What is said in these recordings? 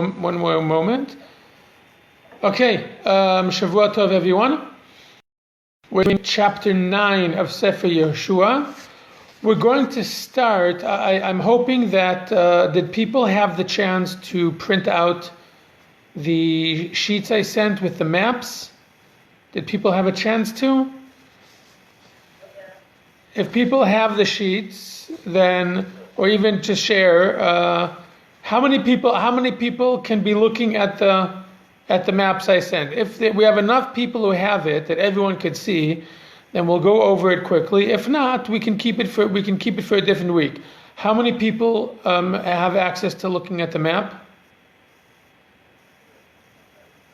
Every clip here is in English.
one more moment. Okay, Shavua Tov, everyone. We're in chapter 9 of Sefer Yehoshua. We're going to start. I'm hoping that did people have the chance to print out the sheets I sent with the maps? Did people have a chance to? If people have the sheets, then, or even to share, how many people can be looking at the maps I sent? If we have enough people who have it that everyone could see, then we'll go over it quickly. If not, we can keep it for a different week. How many people have access to looking at the map?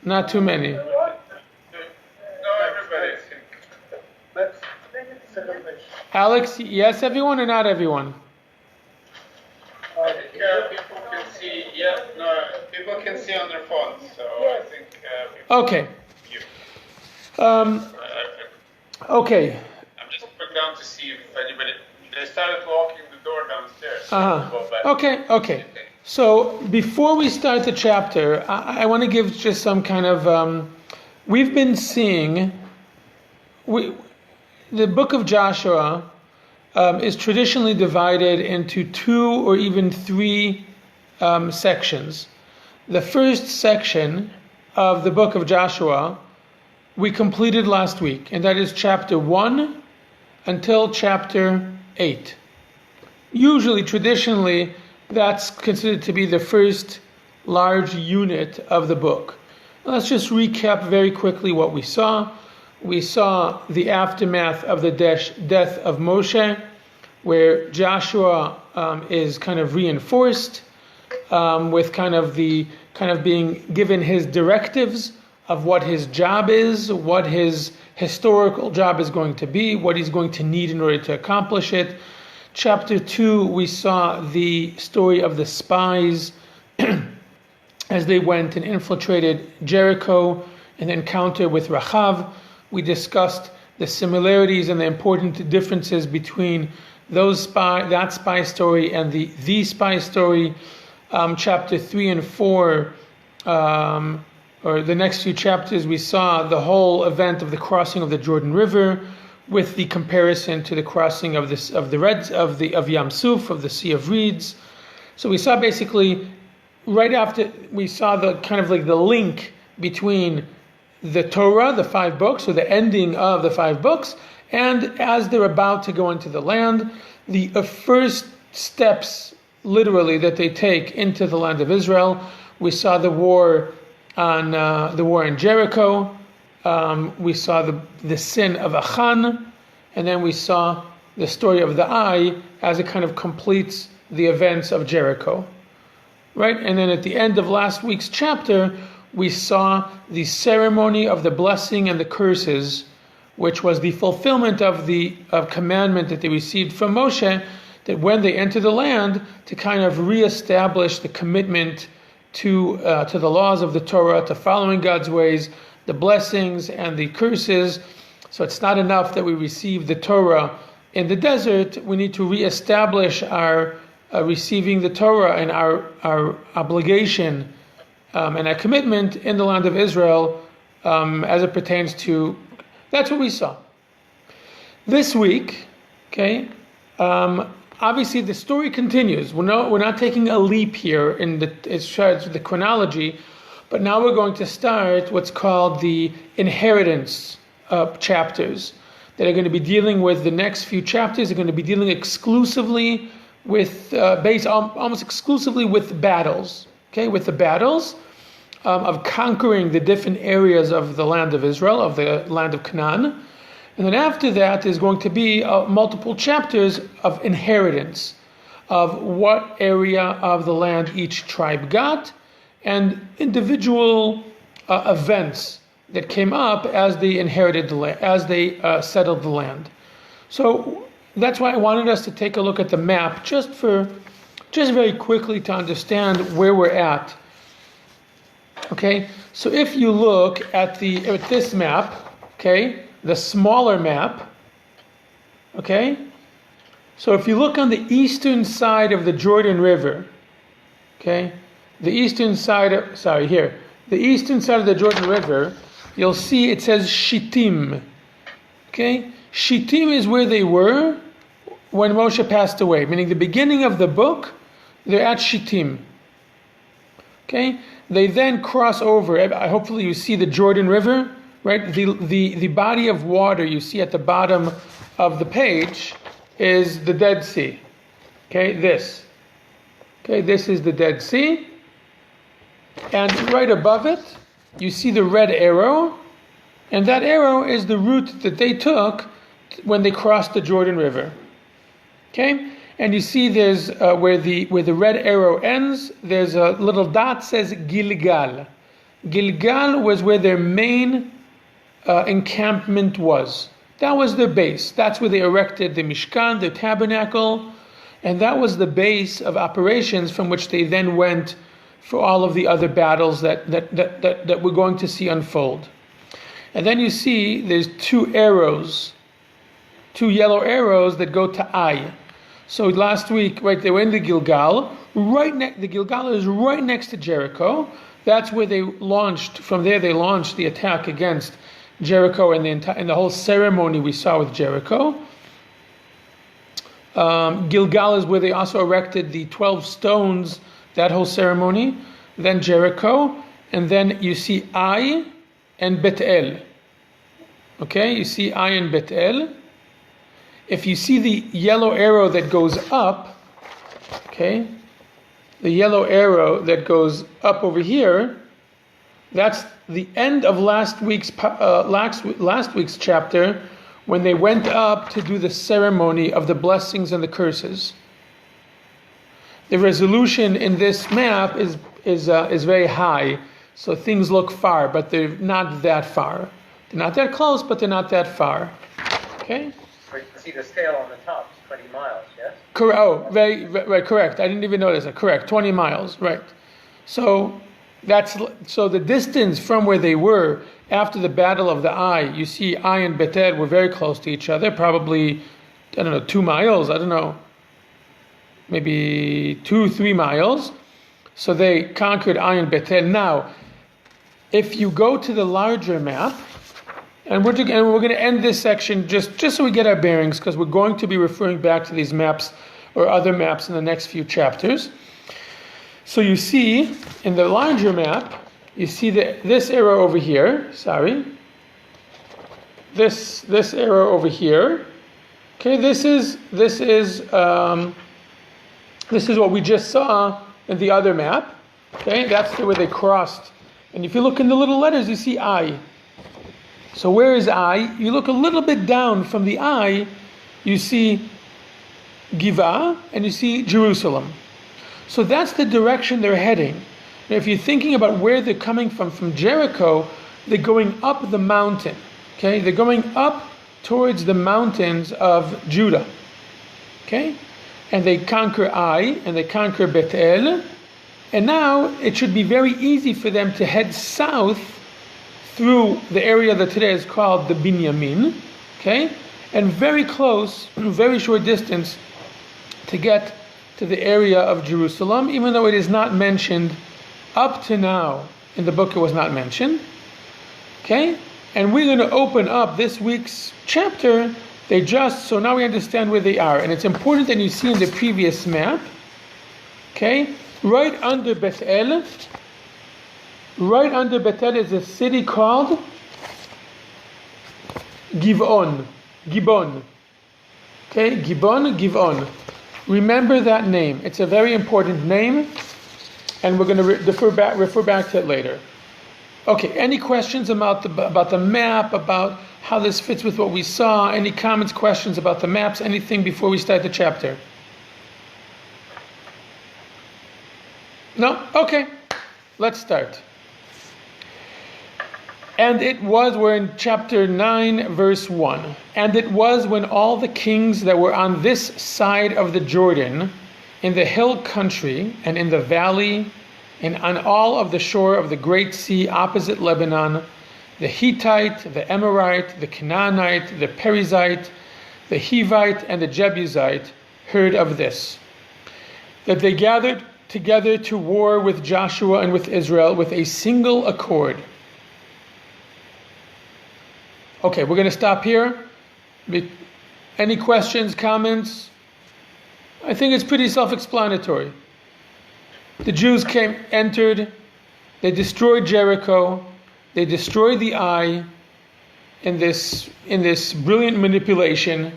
Not too many. No, everybody. Let's Alex, yes, everyone or not everyone? I think people can see. Yeah, no, people can see on their phones. So I think. Okay. Okay. I'm just looking down to see if anybody. They started locking the door downstairs. Okay. So before we start the chapter, I want to give just some kind of. We've been seeing. The book of Joshua is traditionally divided into 2 or even 3 sections. The first section of the book of Joshua we completed last week, and that is chapter 1 until chapter 8. Usually, traditionally, that's considered to be the first large unit of the book. Let's just recap very quickly what we saw. We saw the aftermath of the death of Moshe, where Joshua is kind of reinforced with kind of being given his directives of what his job is, what his historical job is going to be, what he's going to need in order to accomplish it. Chapter 2, we saw the story of the spies as they went and infiltrated Jericho, an encounter with Rachav. We discussed the similarities and the important differences between that spy story and the spy story. Chapter 3 and 4, or the next few chapters, we saw the whole event of the crossing of the Jordan River, with the comparison to the crossing of Yam Suf, of the Sea of Reeds. So we saw basically right after we saw the kind of like the link between the Torah, the 5 books, or the ending of the 5 books, and as they're about to go into the land, the first steps, literally, that they take into the land of Israel. We saw the war in Jericho. We saw the sin of Achan, and then we saw the story of the eye as it kind of completes the events of Jericho, right? And then at the end of last week's chapter, we saw the ceremony of the blessing and the curses, which was the fulfillment of the commandment that they received from Moshe, that when they enter the land, to kind of reestablish the commitment to the laws of the Torah, to following God's ways, the blessings and the curses. So it's not enough that we receive the Torah in the desert. We need to reestablish our receiving the Torah and our obligation and our commitment in the land of Israel as it pertains to. That's what we saw. This week, okay, obviously the story continues. We're not taking a leap here in the chronology, but now we're going to start what's called the inheritance chapters that are going to be dealing with the next few chapters. Are going to be dealing exclusively with, almost exclusively with battles. Okay, with the battles of conquering the different areas of the land of Israel, of the land of Canaan. And then after that is going to be multiple chapters of inheritance, of what area of the land each tribe got, and individual events that came up as they inherited the land, as they settled the land. So that's why I wanted us to take a look at the map, just very quickly to understand where we're at. Okay, so if you look at this map, okay, the smaller map, okay, so if you look on the eastern side of the Jordan River, okay, the eastern side of, the eastern side of the Jordan River, you'll see it says Shittim. Okay? Shittim is where they were when Moshe passed away, meaning the beginning of the book, they're at Shittim. Okay? They then cross over. Hopefully you see the Jordan River, right? The body of water you see at the bottom of the page is the Dead Sea. Okay, this. Okay, this is the Dead Sea. And right above it, you see the red arrow. And that arrow is the route that they took when they crossed the Jordan River. Okay? And you see there's where the red arrow ends, there's a little dot says Gilgal. Gilgal was where their main encampment was. That was their base. That's where they erected the Mishkan, the tabernacle, and that was the base of operations from which they then went for all of the other battles that we're going to see unfold. And then you see there's two yellow arrows that go to Ai. So last week, right, they were in the Gilgal. The Gilgal is right next to Jericho. That's where they launched. From there, they launched the attack against Jericho and the whole ceremony we saw with Jericho. Gilgal is where they also erected the 12 stones, that whole ceremony. Then Jericho, and then you see Ai and Bethel. Okay, you see Ai and Bethel. If you see the yellow arrow that goes up, okay, the yellow arrow that goes up over here, that's the end of last week's chapter, when they went up to do the ceremony of the blessings and the curses. The resolution in this map is very high, so things look far, but they're not that far. They're not that close, but they're not that far. Okay. You can see the scale on the top is 20 miles, yes? Correct. Oh, right. Correct. I didn't even notice that. Correct. 20 miles. Right. So the distance from where they were after the Battle of the Ai. You see, Ai and Bethel were very close to each other. Probably, 2 miles. I don't know. Maybe 2-3 miles. So they conquered Ai and Bethel. Now, if you go to the larger map. And we're going to end this section just so we get our bearings, because we're going to be referring back to these maps or other maps in the next few chapters. So you see in the larger map, you see this arrow over here. This arrow over here. Okay, this is what we just saw in the other map. Okay, that's where they crossed. And if you look in the little letters, you see I. So where is Ai? You look a little bit down from the Ai, you see Giv'ah, and you see Jerusalem. So that's the direction they're heading. Now, if you're thinking about where they're coming from Jericho, they're going up the mountain. Okay, they're going up towards the mountains of Judah. Okay, and they conquer Ai, and they conquer Bethel, and now it should be very easy for them to head south through the area that today is called the Binyamin, okay, and very close, very short distance to get to the area of Jerusalem, even though it is not mentioned up to now. In the book it was not mentioned, okay, and we're going to open up this week's chapter. So now we understand where they are, and it's important that you see in the previous map, okay, right under Bethel is a city called Givon. Okay, Givon. Remember that name. It's a very important name, and we're going to refer back to it later. Okay, any questions about the map, about how this fits with what we saw? Any comments, questions about the maps, anything before we start the chapter? No? Okay, let's start. We're in chapter 9, verse 1. And it was when all the kings that were on this side of the Jordan, in the hill country, and in the valley, and on all of the shore of the great sea opposite Lebanon, the Hittite, the Amorite, the Canaanite, the Perizzite, the Hivite, and the Jebusite heard of this, that they gathered together to war with Joshua and with Israel with a single accord. Okay, we're going to stop here. Any questions, comments? I think it's pretty self-explanatory. The Jews entered, they destroyed Jericho, they destroyed the eye in this brilliant manipulation,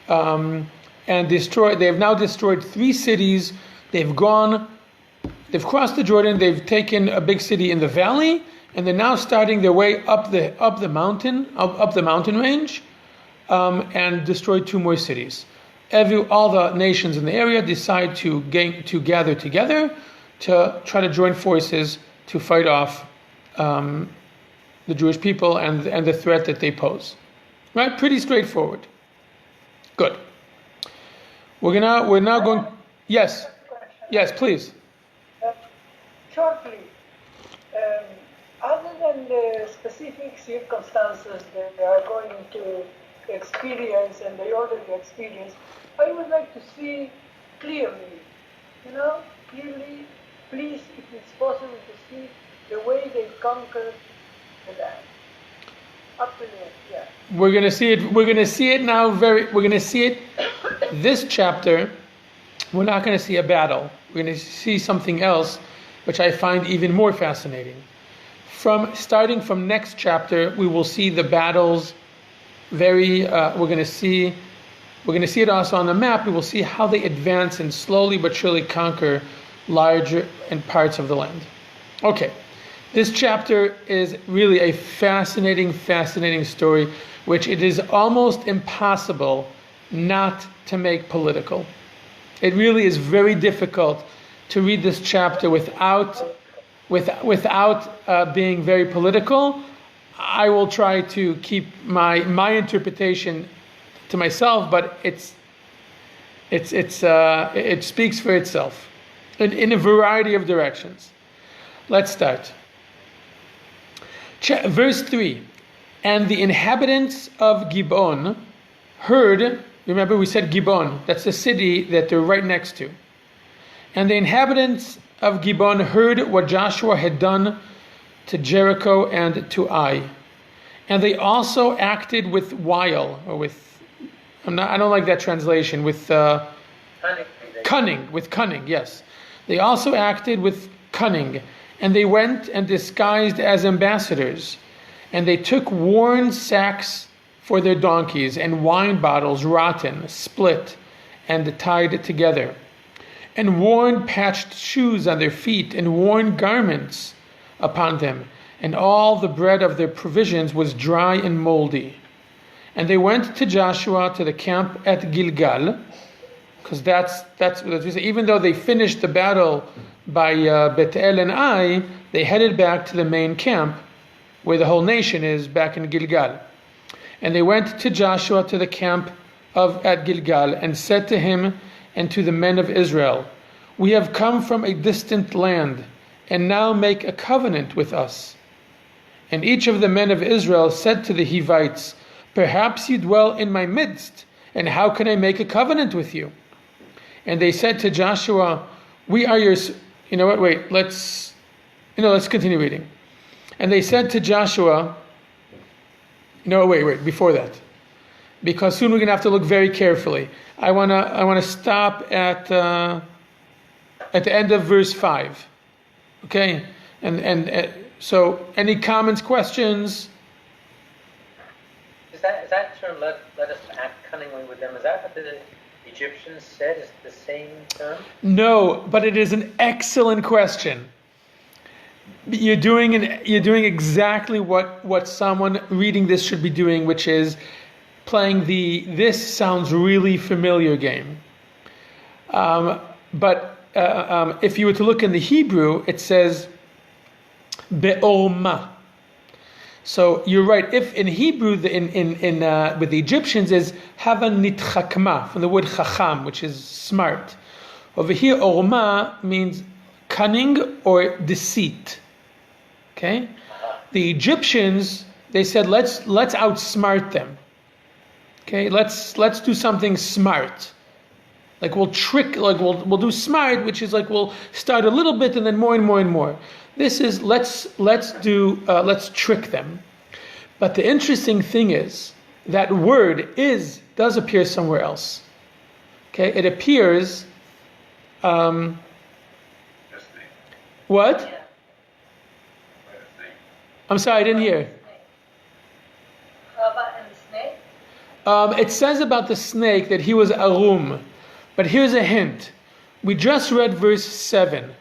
and they have now destroyed 3 cities. They've crossed the Jordan, they've taken a big city in the valley, and they're now starting their way up the mountain range, and destroyed 2 more cities. All the nations in the area decide to gather together to try to join forces to fight off the Jewish people and the threat that they pose. Right? Pretty straightforward. Good. We're now going. Yes. Yes, please. Shortly, other than the specific circumstances that they are going to experience and they already experience, I would like to see clearly, please, if it's possible to see the way they conquered the land. Up to there, yeah. We're going to see it now. We're going to see it this chapter. We're not going to see a battle. We're going to see something else, which I find even more fascinating. Starting from next chapter, we will see the battles. We're going to see it also on the map. We will see how they advance and slowly but surely conquer larger parts of the land. Okay, this chapter is really a fascinating story, which it is almost impossible not to make political. It really is very difficult to read this chapter without being very political. I will try to keep my interpretation to myself, but it speaks for itself in a variety of directions. Let's start. Verse 3. And the inhabitants of Gibeon heard. Remember, we said Gibeon. That's the city that they're right next to. And the inhabitants of Gibeon heard what Joshua had done to Jericho and to Ai. And they also acted with wile, or I don't like that translation, with cunning, yes. They also acted with cunning, and they went and disguised as ambassadors, and they took worn sacks for their donkeys, and wine bottles rotten, split, and tied together, and worn patched shoes on their feet, and worn garments upon them, and all the bread of their provisions was dry and moldy. And they went to Joshua to the camp at Gilgal, because that's what we say. Even though they finished the battle by Bethel and Ai, they headed back to the main camp, where the whole nation is, back in Gilgal. And they went to Joshua to the camp at Gilgal, and said to him and to the men of Israel, "We have come from a distant land, and now make a covenant with us." And each of the men of Israel said to the Hivites, "Perhaps you dwell in my midst, and how can I make a covenant with you?" And they said to Joshua, "We are your..." You know what? Wait. Let's continue reading. And they said to Joshua, wait. Before that, because soon we're going to have to look very carefully. I want to stop at the end of verse 5. Okay, and so any comments, questions? Is that term, let us act cunningly with them, is that what the Egyptians said? Is it the same term? No, but it is an excellent question. You're doing exactly what someone reading this should be doing, which is playing this sounds really familiar game. But if you were to look in the Hebrew, it says be'orma. So you're right. If in Hebrew, with the Egyptians is hava nitchakma, from the word chacham, which is smart. Over here, orma means cunning or deceit. Okay, the Egyptians, they said let's outsmart them. Okay, let's do something smart. Like we'll trick, like we'll do smart, which is like we'll start a little bit and then more and more and more. This is let's trick them. But the interesting thing is that word does appear somewhere else. Okay, it appears. What? Yeah. I'm sorry, I didn't hear. How about in the snake? It says about the snake that he was arum. But here's a hint. We just read verse 7.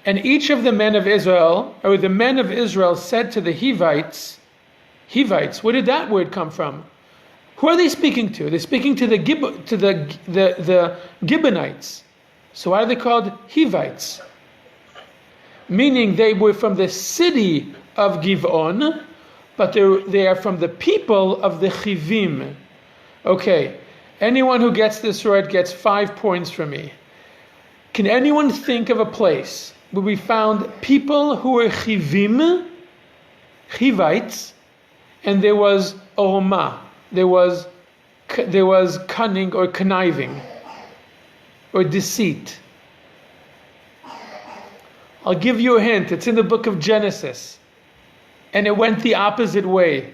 And each of the men of Israel, or the men of Israel said to the Hivites, where did that word come from? Who are they speaking to? They're speaking to the Gibeonites. So why are they called Hivites? Meaning they were from the city of Givon, but they are from the people of the Chivim. Okay, anyone who gets this right gets 5 points from me. Can anyone think of a place where we found people who were Chivim, Hivites, and there was Orma, there was cunning or conniving or deceit? I'll give you a hint. It's in the book of Genesis. And it went the opposite way.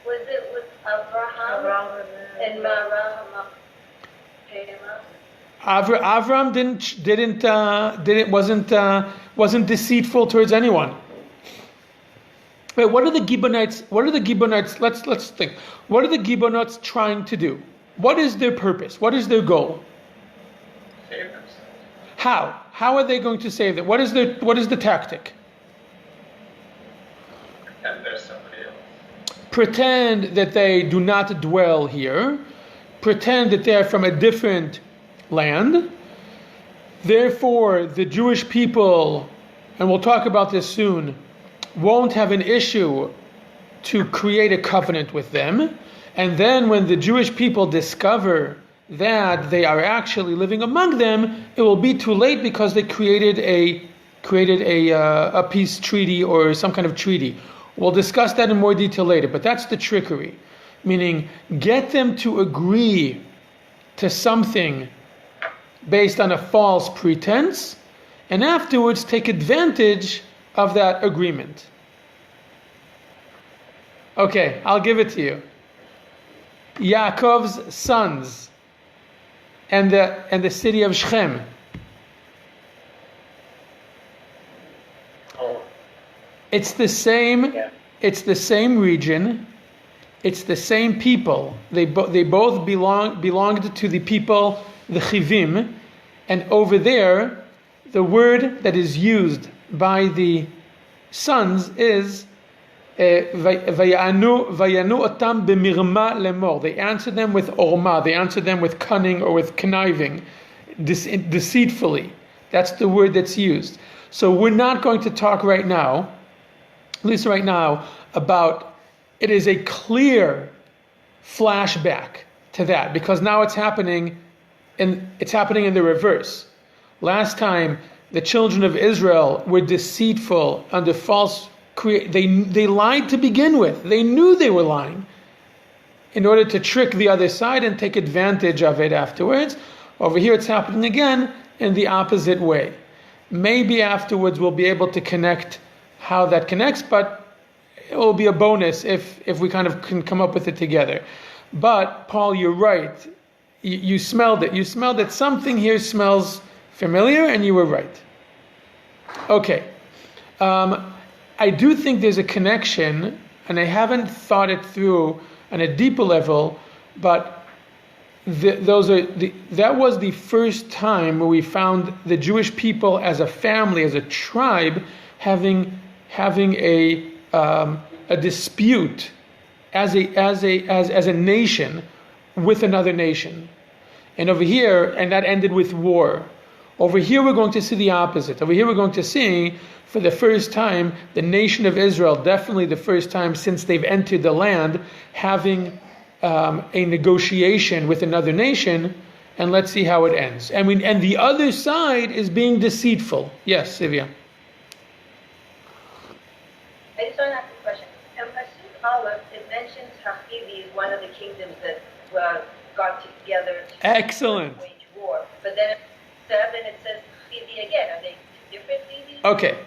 Was it with Abraham and Avram wasn't deceitful towards anyone. Wait, what are the Gibeonites? Let's think. What are the Gibeonites trying to do? What is their purpose? What is their goal? Save themselves. How? How are they going to save them? What is the tactic? Pretend there's somebody else. Pretend that they do not dwell here. Pretend that they are from a different land. Therefore, the Jewish people, and we'll talk about this soon, won't have an issue to create a covenant with them. And then when the Jewish people discover that they are actually living among them, it will be too late because they created a peace treaty or some kind of treaty. We'll discuss that in more detail later, but that's the trickery. Meaning, get them to agree to something based on a false pretense, and afterwards take advantage of that agreement. Okay, I'll give it to you. Yaakov's sons and the city of Shechem. Oh, It's the same. yeah. It's the same region. It's the same people. They both belonged to the people, the Chivim, and over there, the word that is used by the sons is vayanu otam b'mirma lemor. They answered them with orma. They answered them with cunning or with conniving, deceitfully. That's the word that's used. So we're not going to talk right now, at least right now, about it is a clear flashback to that, because now it's happening in the reverse. Last time the children of Israel were deceitful under false they lied to begin with. They knew they were lying in order to trick the other side and take advantage of it afterwards. Over here it's happening again in the opposite way. Maybe afterwards we'll be able to connect how that connects, but it will be a bonus if we kind of can come up with it together. But Paul, you're right. You smelled it. You smelled that something here smells familiar, and you were right. Okay. I do think there's a connection, and I haven't thought it through on a deeper level, but that was the first time where we found the Jewish people as a family, as a tribe, having a dispute as a nation with another nation. And over here, and that ended with war. Over here we're going to see the opposite. Over here we're going to see, for the first time, the nation of Israel, definitely the first time since they've entered the land, having a negotiation with another nation, and let's see how it ends. And the other side is being deceitful. Yes, Sylvia. I just want to ask a question. In Pasuk Aleph, it mentions Hachivis one of the kingdoms that got together to Excellent. wage war. But then at 7 it says Phoebe again. Are they two different Phoebes? Okay,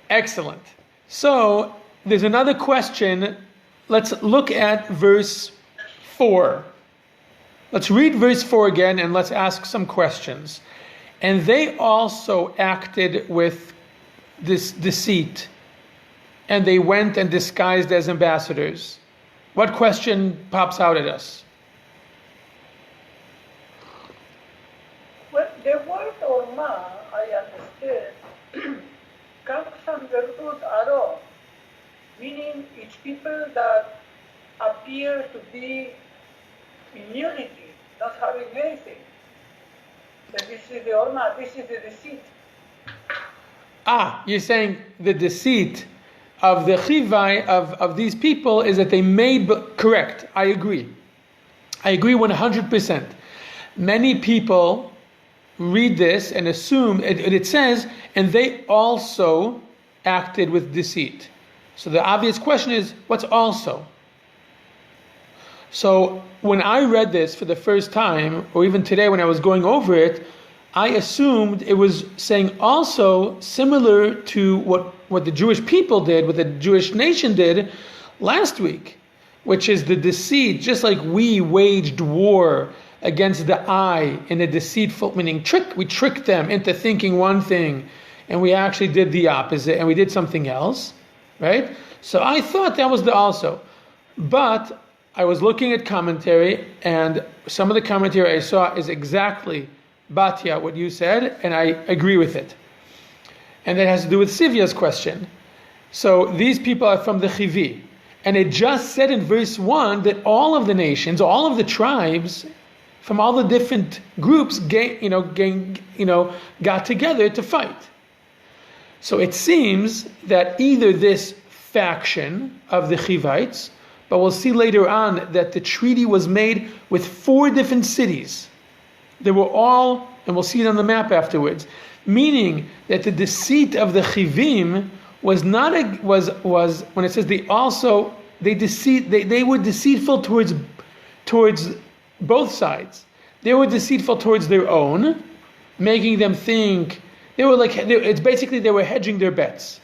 excellent. So there's another question. Let's look at verse 4. Let's read verse 4 again and let's ask some questions. And they also acted with this deceit, and they went and disguised as ambassadors. What question pops out at us? Well, the word orma, I understand, comes from the root aro, meaning it's people that appear to be in unity, not having anything. So this is the orma, this is the deceit. You're saying the deceit of the chivai of these people is that they made, correct, I agree. I agree 100%. Many people read this and assume, it says, and they also acted with deceit. So the obvious question is, what's also? So when I read this for the first time, or even today when I was going over it, I assumed it was saying also similar to what the Jewish people did, what the Jewish nation did last week, which is the deceit, just like we waged war against the eye in a deceitful, meaning we tricked them into thinking one thing, and we actually did the opposite, and we did something else, right? So I thought that was the also. But I was looking at commentary, and some of the commentary I saw is exactly Batya, what you said, and I agree with it. And that has to do with Sivya's question. So these people are from the Chivi. And it just said in verse 1 that all of the nations, all of the tribes, from all the different groups, got together to fight. So it seems that either this faction of the Chivites, but we'll see later on that the treaty was made with 4 different cities. They were all, and we'll see it on the map afterwards, meaning that the deceit of the Chivim was not was when it says they were deceitful towards both sides. They were deceitful towards their own, making them think they were they were hedging their bets.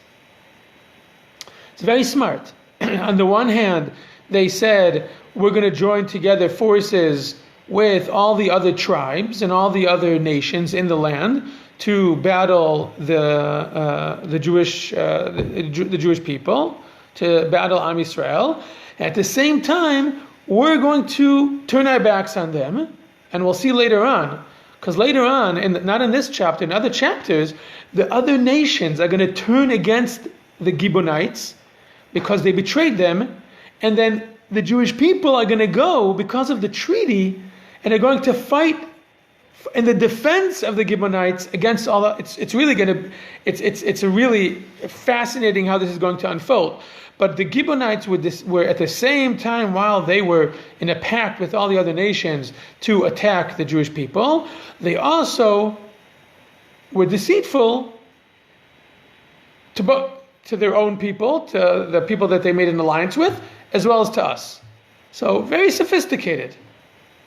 It's very smart. On the one hand, they said we're going to join together forces with all the other tribes and all the other nations in the land to battle the Jewish people, to battle Am Yisrael. At the same time, we're going to turn our backs on them, and we'll see later on, because later on, not in this chapter, in other chapters, the other nations are going to turn against the Gibeonites because they betrayed them, and then the Jewish people are going to go because of the treaty, and they're going to fight in the defense of the Gibeonites against all that. It's really going to, it's a really fascinating how this is going to unfold. But the Gibeonites were at the same time, while they were in a pact with all the other nations to attack the Jewish people, they also were deceitful to their own people, to the people that they made an alliance with, as well as to us. So very sophisticated.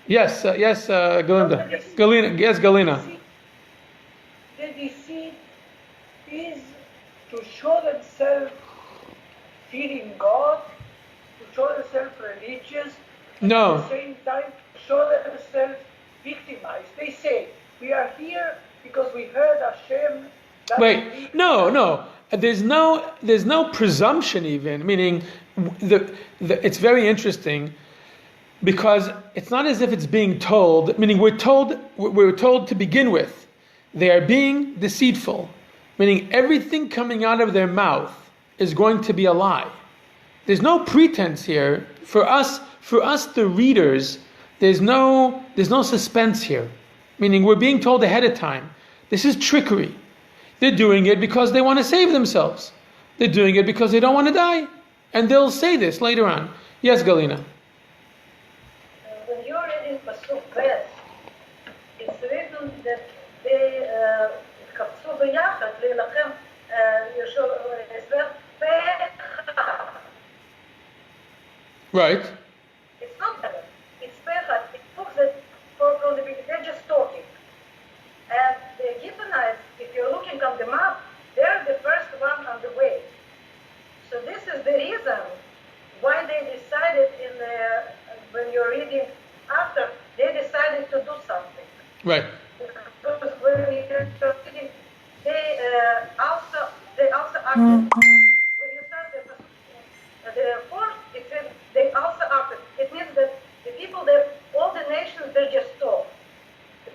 Yes, Galinda. Yes, Galina. The deceit is to show themselves fearing God, to show themselves religious, No. at the same time to show themselves victimized. They say, we are here because we heard Hashem. Wait, no. There's no presumption even, meaning it's very interesting. Because it's not as if it's being told, meaning we're told to begin with, they are being deceitful, meaning everything coming out of their mouth is going to be a lie. There's no pretense here. For us the readers, there's no suspense here. Meaning we're being told ahead of time, this is trickery. They're doing it because they want to save themselves. They're doing it because they don't want to die. And they'll say this later on. Yes, Galina. When you're reading Pasuk Bet, it's written that they התקבצו ביחד להילחם Right. It's not acted. When you start the fourth, it says they also acted. It means that the people, all the nations, they just talk.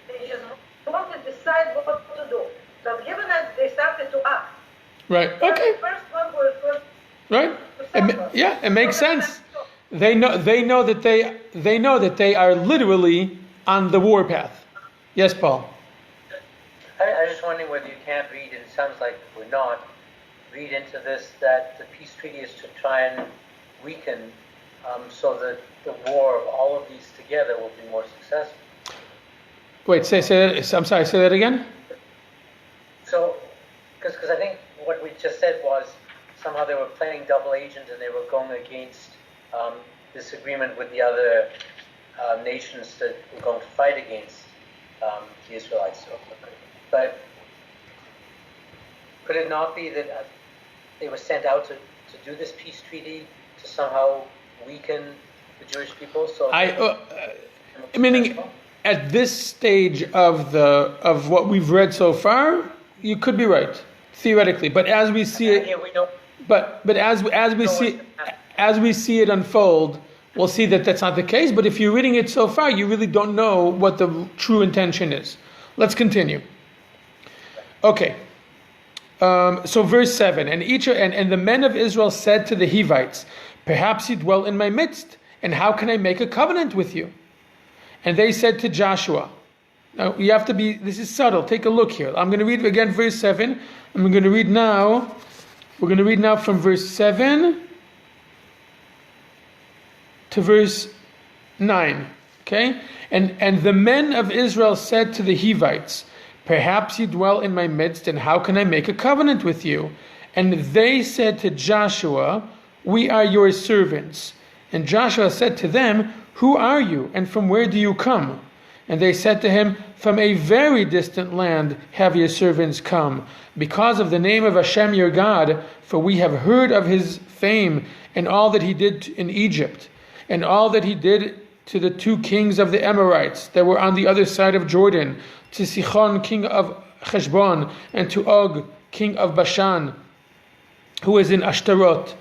They just want to decide what to do. So given that they started to act. Right. Okay. The first one was Right. Yeah, it makes sense. They know that they are literally on the warpath. Yes, Paul. I was just wondering whether you can't read, and it sounds like we're not, read into this that the peace treaty is to try and weaken so that the war of all of these together will be more successful. Wait, say that. I'm sorry. Say that again. So, because I think what we just said was somehow they were playing double agent and they were going against this agreement with the other nations that were going to fight against the Israelites. But could it not be that they were sent out to do this peace treaty to somehow weaken the Jewish people? So meaning at this stage of what we've read so far, you could be right theoretically, but as we see it, here we know. but as we see it unfold, we'll see that that's not the case. But if you're reading it so far, you really don't know what the true intention is. Let's continue. Okay. So verse 7, and the men of Israel said to the Hivites, perhaps you dwell in my midst, and how can I make a covenant with you? And they said to Joshua, now you have to be, this is subtle, take a look here. I'm going to read again verse 7, and we're going to read now from verse 7 to verse 9. Okay? And the men of Israel said to the Hivites, perhaps you dwell in my midst, and how can I make a covenant with you? And they said to Joshua, we are your servants. And Joshua said to them, who are you, and from where do you come? And they said to him, from a very distant land have your servants come, because of the name of Hashem your God, for we have heard of his fame, and all that he did in Egypt, and all that he did to the two kings of the Amorites that were on the other side of Jordan, to Sichon, king of Heshbon, and to Og, king of Bashan, who is in Ashtaroth.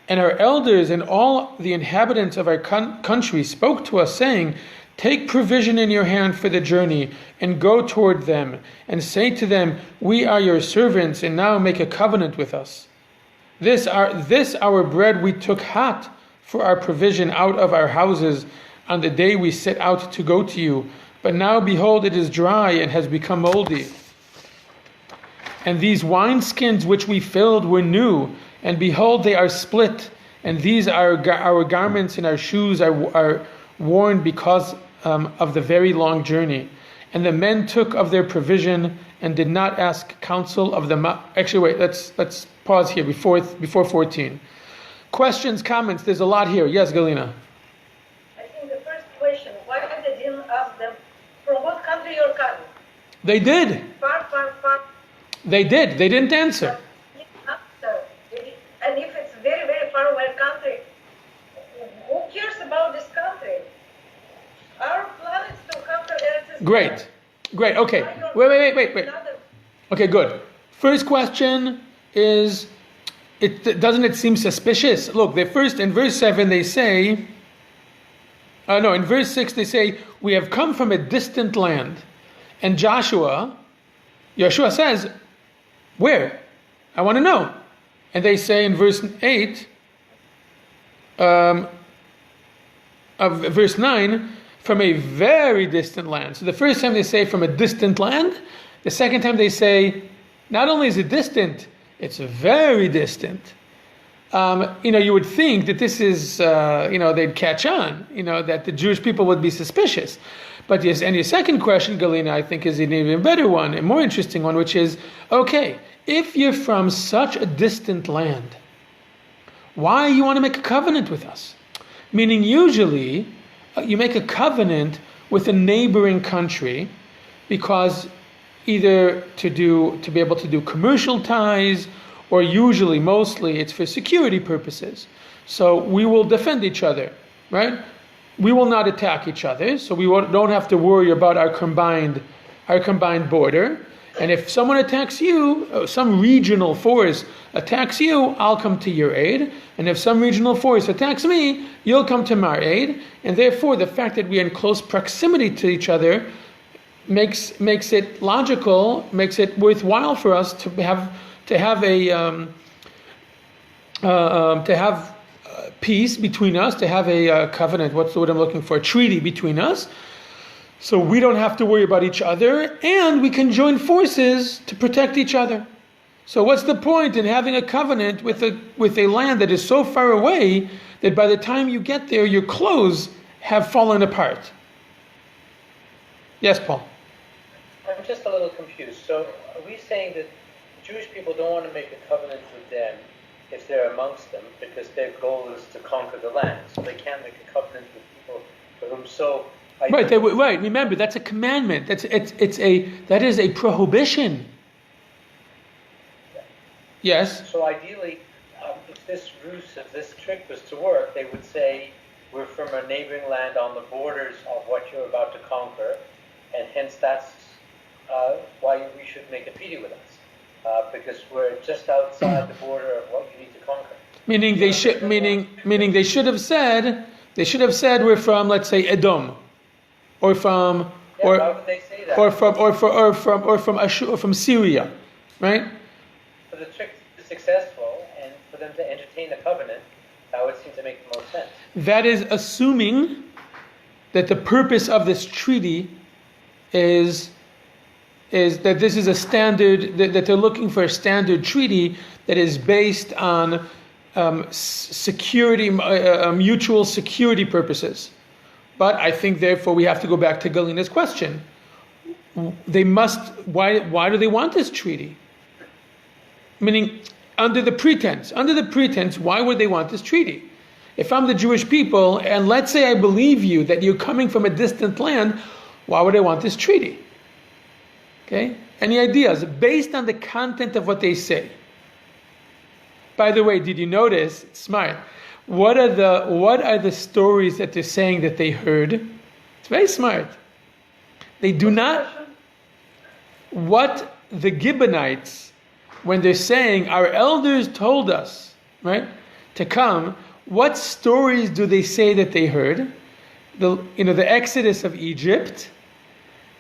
And our elders and all the inhabitants of our country spoke to us, saying, take provision in your hand for the journey, and go toward them, and say to them, we are your servants, and now make a covenant with us. This our bread we took hot for our provision out of our houses on the day we set out to go to you. But now, behold, it is dry and has become moldy. And these wineskins which we filled were new, and behold, they are split. And these are our garments and our shoes are worn because of the very long journey. And the men took of their provision and did not ask counsel of the... Actually, wait, let's pause here before 14. Questions, comments, there's a lot here. Yes, Galina. I think the first question, why they didn't ask them, from what country you're coming? They did. Far. They did. They didn't answer. And if it's very, very far away country, who cares about this country? Our plan is to conquer Eretz Israel. Great. Okay. Wait. Okay, good. First question is, doesn't it seem suspicious? Look, in verse 7 they say, in verse 6 they say, we have come from a distant land. And Yehoshua says, where? I want to know. And they say in verse 8 of verse 9, from a very distant land. So the first time they say from a distant land, the second time they say, not only is it distant, it's very distant. You would think that this is, they'd catch on, that the Jewish people would be suspicious. But yes, and your second question, Galina, I think is an even better one, a more interesting one, which is, okay, if you're from such a distant land, why you want to make a covenant with us? Meaning usually you make a covenant with a neighboring country because either to be able to do commercial ties, or usually, mostly, it's for security purposes. So we will defend each other, right? We will not attack each other, so we don't have to worry about our combined border. And if someone attacks you, some regional force attacks you, I'll come to your aid. And if some regional force attacks me, you'll come to my aid. And therefore, the fact that we are in close proximity to each other makes it logical, makes it worthwhile for us to have peace between us, to have a covenant. What's the word I'm looking for? A treaty between us. So we don't have to worry about each other, and we can join forces to protect each other. So what's the point in having a covenant with a land that is so far away that by the time you get there, your clothes have fallen apart? Yes, Paul. I'm just a little confused. So are we saying that Jewish people don't want to make a covenant with them if they're amongst them because their goal is to conquer the land? So they can't make a covenant with people for whom so... Right. Remember, that's a commandment. That is a prohibition. Yes. So ideally, if this ruse of this trick was to work, they would say, we're from a neighboring land on the borders of what you're about to conquer, and hence that's why we should make a treaty with us, because we're just outside the border of what you need to conquer. Meaning they should have said we're from, let's say, Edom. Or from, why would they say that? or from Syria, right? For the trick to be successful and for them to entertain a covenant, that would seem to make the most sense. That is assuming that the purpose of this treaty is that this is a standard, that they're looking for a standard treaty that is based on security, mutual security purposes. But I think, therefore, we have to go back to Galina's question. Why do they want this treaty? Meaning, under the pretense, why would they want this treaty? If I'm the Jewish people, and let's say I believe you that you're coming from a distant land, why would I want this treaty? Okay? Any ideas? Based on the content of what they say. By the way, did you notice? It's smart. What are the stories that they're saying that they heard? It's very smart. They do not. What the Gibeonites, when they're saying our elders told us, right, to come, what stories do they say that they heard? The Exodus of Egypt,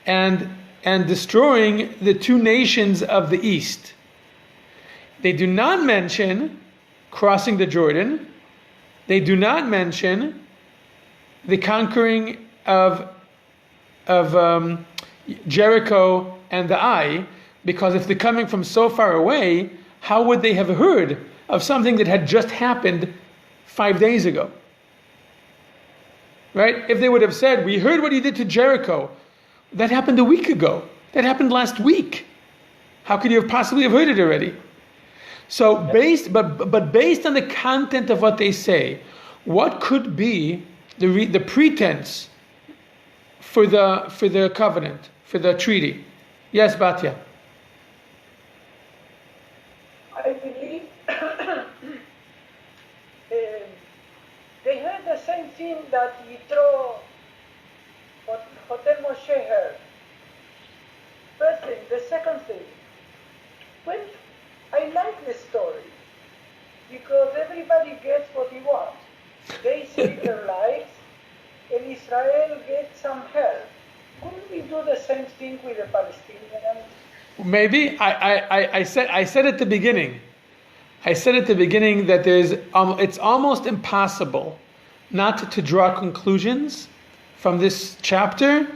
and destroying the two nations of the east. They do not mention crossing the Jordan. They do not mention the conquering of Jericho and the Ai, because if they're coming from so far away, how would they have heard of something that had just happened 5 days ago? Right? If they would have said, we heard what he did to Jericho, that happened a week ago. That happened last week. How could you have possibly have heard it already? So based on the content of what they say, what could be the pretense for the covenant, for the treaty? Yes, Batya. I believe they heard the same thing that Yitro Hotel Moshe heard. First thing. The second thing, when I like this story because everybody gets what he wants. They save their lives, and Israel gets some help. Couldn't we do the same thing with the Palestinians? Maybe I said at the beginning. I said at the beginning that it's almost impossible not to draw conclusions from this chapter,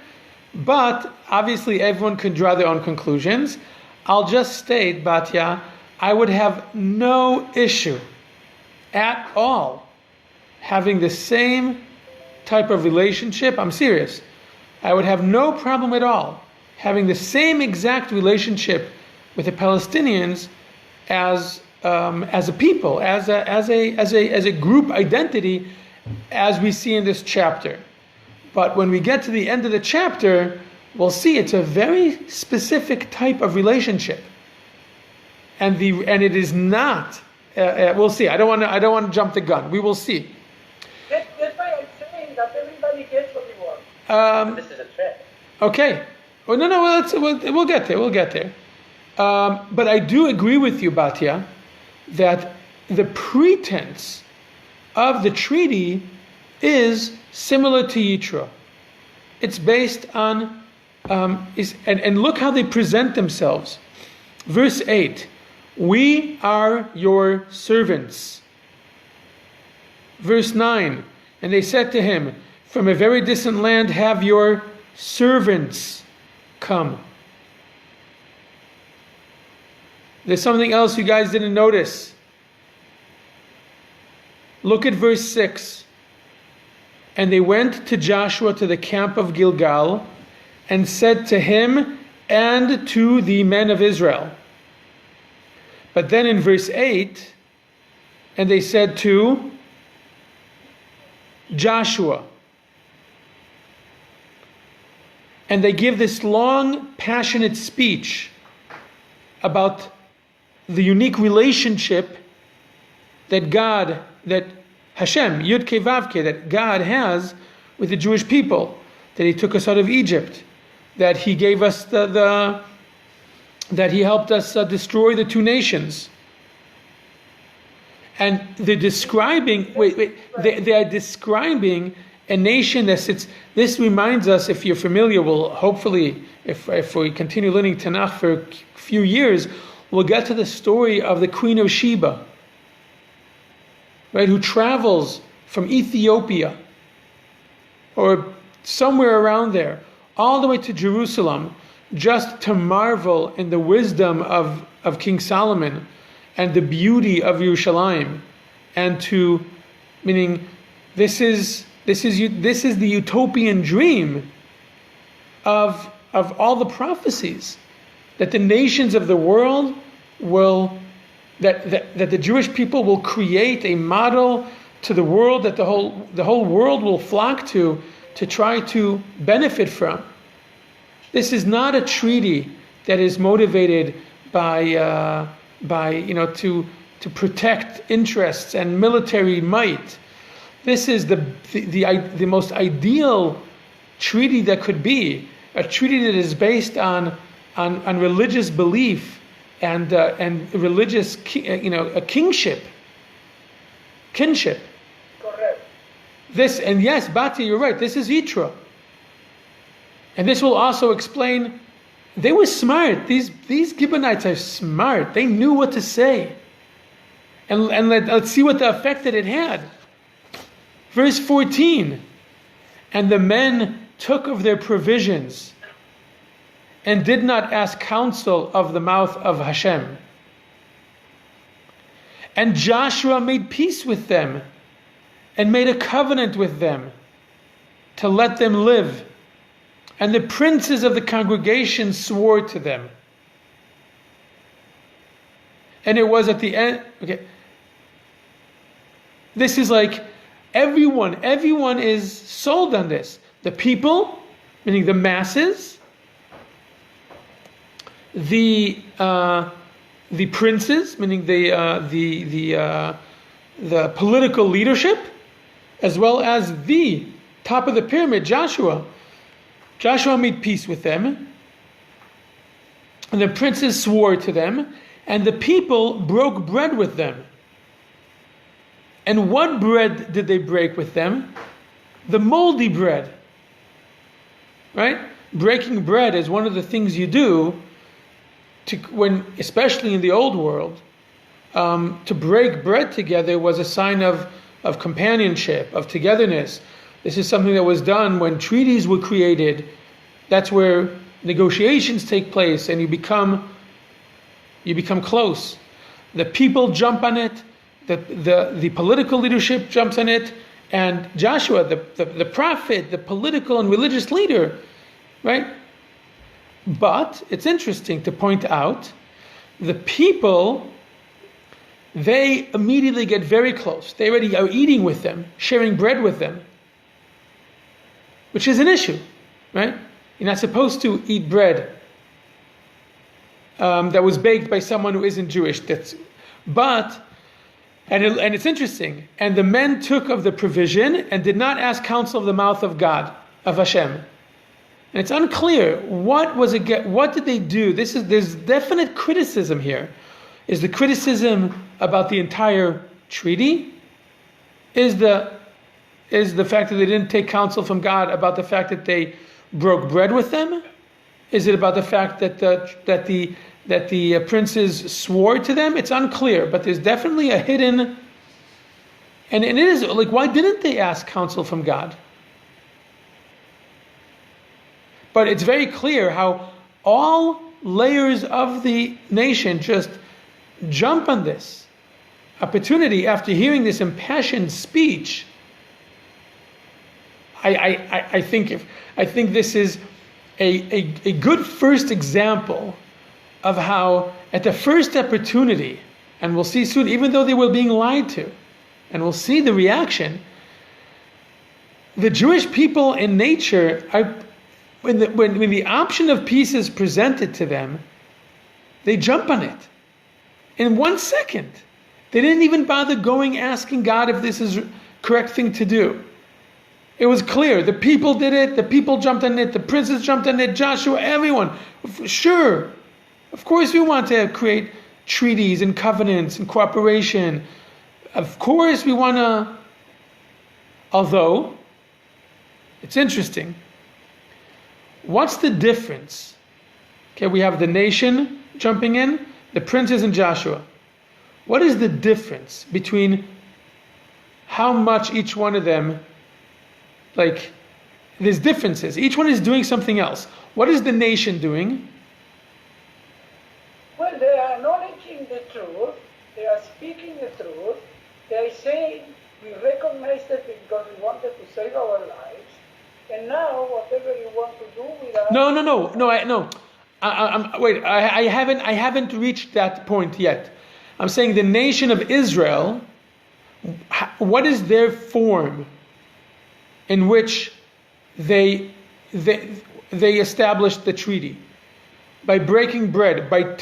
but obviously everyone can draw their own conclusions. I'll just state, Batya, I would have no issue at all having the same type of relationship. I'm serious. I would have no problem at all having the same exact relationship with the Palestinians as a people, as a group identity, as we see in this chapter. But when we get to the end of the chapter, we'll see it's a very specific type of relationship, and it is not. We'll see. I don't want to jump the gun. We will see. That's why I'm saying that everybody gets what he wants. This is a threat. Okay. Well, no. We'll get there. We'll get there. But I do agree with you, Batya, that the pretense of the treaty is similar to Yitro. It's based on, and look how they present themselves. Verse 8, we are your servants. Verse 9, and they said to him, from a very distant land have your servants come. There's something else you guys didn't notice. Look at verse 6. And they went to Joshua to the camp of Gilgal and said to him and to the men of Israel. But then in verse 8, and they said to Joshua. And they give this long, passionate speech about the unique relationship that Hashem, Yud Kei Vav Kei, that God has with the Jewish people, that He took us out of Egypt, that He gave us that He helped us destroy the two nations. And they're describing, they are describing a nation that sits. This reminds us, if you're familiar, well, hopefully, if we continue learning Tanakh for a few years, we'll get to the story of the Queen of Sheba, right, who travels from Ethiopia or somewhere around there, all the way to Jerusalem, just to marvel in the wisdom of King Solomon and the beauty of Yerushalayim, and to, meaning, this is the utopian dream of all the prophecies, that the nations of the world will, that the Jewish people will create a model to the world that the whole world will flock to try to benefit from. This is not a treaty that is motivated by to protect interests and military might. This is the most ideal treaty that could be, a treaty that is based on religious belief and religious a kinship. Correct. This, and yes, Bati, you're right. This is Yitro, and this will also explain. They were smart. These Gibeonites are smart. They knew what to say. And let's see what the effect that it had. Verse 14. And the men took of their provisions and did not ask counsel of the mouth of Hashem. And Joshua made peace with them and made a covenant with them to let them live. And the princes of the congregation swore to them. And it was at the end, okay. This is like everyone is sold on this. The people, meaning the masses, the princes, meaning the political leadership, as well as the top of the pyramid, Joshua. Joshua made peace with them, and the princes swore to them, and the people broke bread with them. And what bread did they break with them? The moldy bread. Right? Breaking bread is one of the things you do especially in the old world, to break bread together was a sign of companionship, of togetherness. This is something that was done when treaties were created. That's where negotiations take place, and you become close. The people jump on it. The political leadership jumps on it, and Joshua, the prophet, the political and religious leader, right? But it's interesting to point out, the people, they immediately get very close. They already are eating with them, sharing bread with them, which is an issue, right? You're not supposed to eat bread that was baked by someone who isn't Jewish. And it's interesting. And the men took of the provision and did not ask counsel of the mouth of God, of Hashem. And it's unclear what did they do. There's definite criticism here. Is the criticism about the entire treaty? Is the fact that they didn't take counsel from God about the fact that they broke bread with them? Is it about the fact that the princes swore to them? It's unclear, but there's definitely a hidden. And it is like, why didn't they ask counsel from God? But it's very clear how all layers of the nation just jump on this opportunity after hearing this impassioned speech. I think this is a good first example of how at the first opportunity, and we'll see soon, even though they were being lied to, and we'll see the reaction, the Jewish people in nature are, when the option of peace is presented to them, they jump on it in 1 second. They didn't even bother asking God if this is the correct thing to do. It was clear. The people did it. The people jumped on it. The princes jumped on it. Joshua, everyone. Sure. Of course we want to create treaties and covenants and cooperation. Of course we want to. Although, it's interesting. What's the difference? Okay, we have the nation jumping in, the princes and Joshua. What is the difference between how much each one of them, like, there's differences. Each one is doing something else. What is the nation doing? Well, they are acknowledging the truth. They are speaking the truth. They are saying, we recognize that because we wanted to save our lives. And now, whatever you want to do with us... No. I haven't reached that point yet. I'm saying the nation of Israel, what is their form in which they established the treaty? By breaking bread, by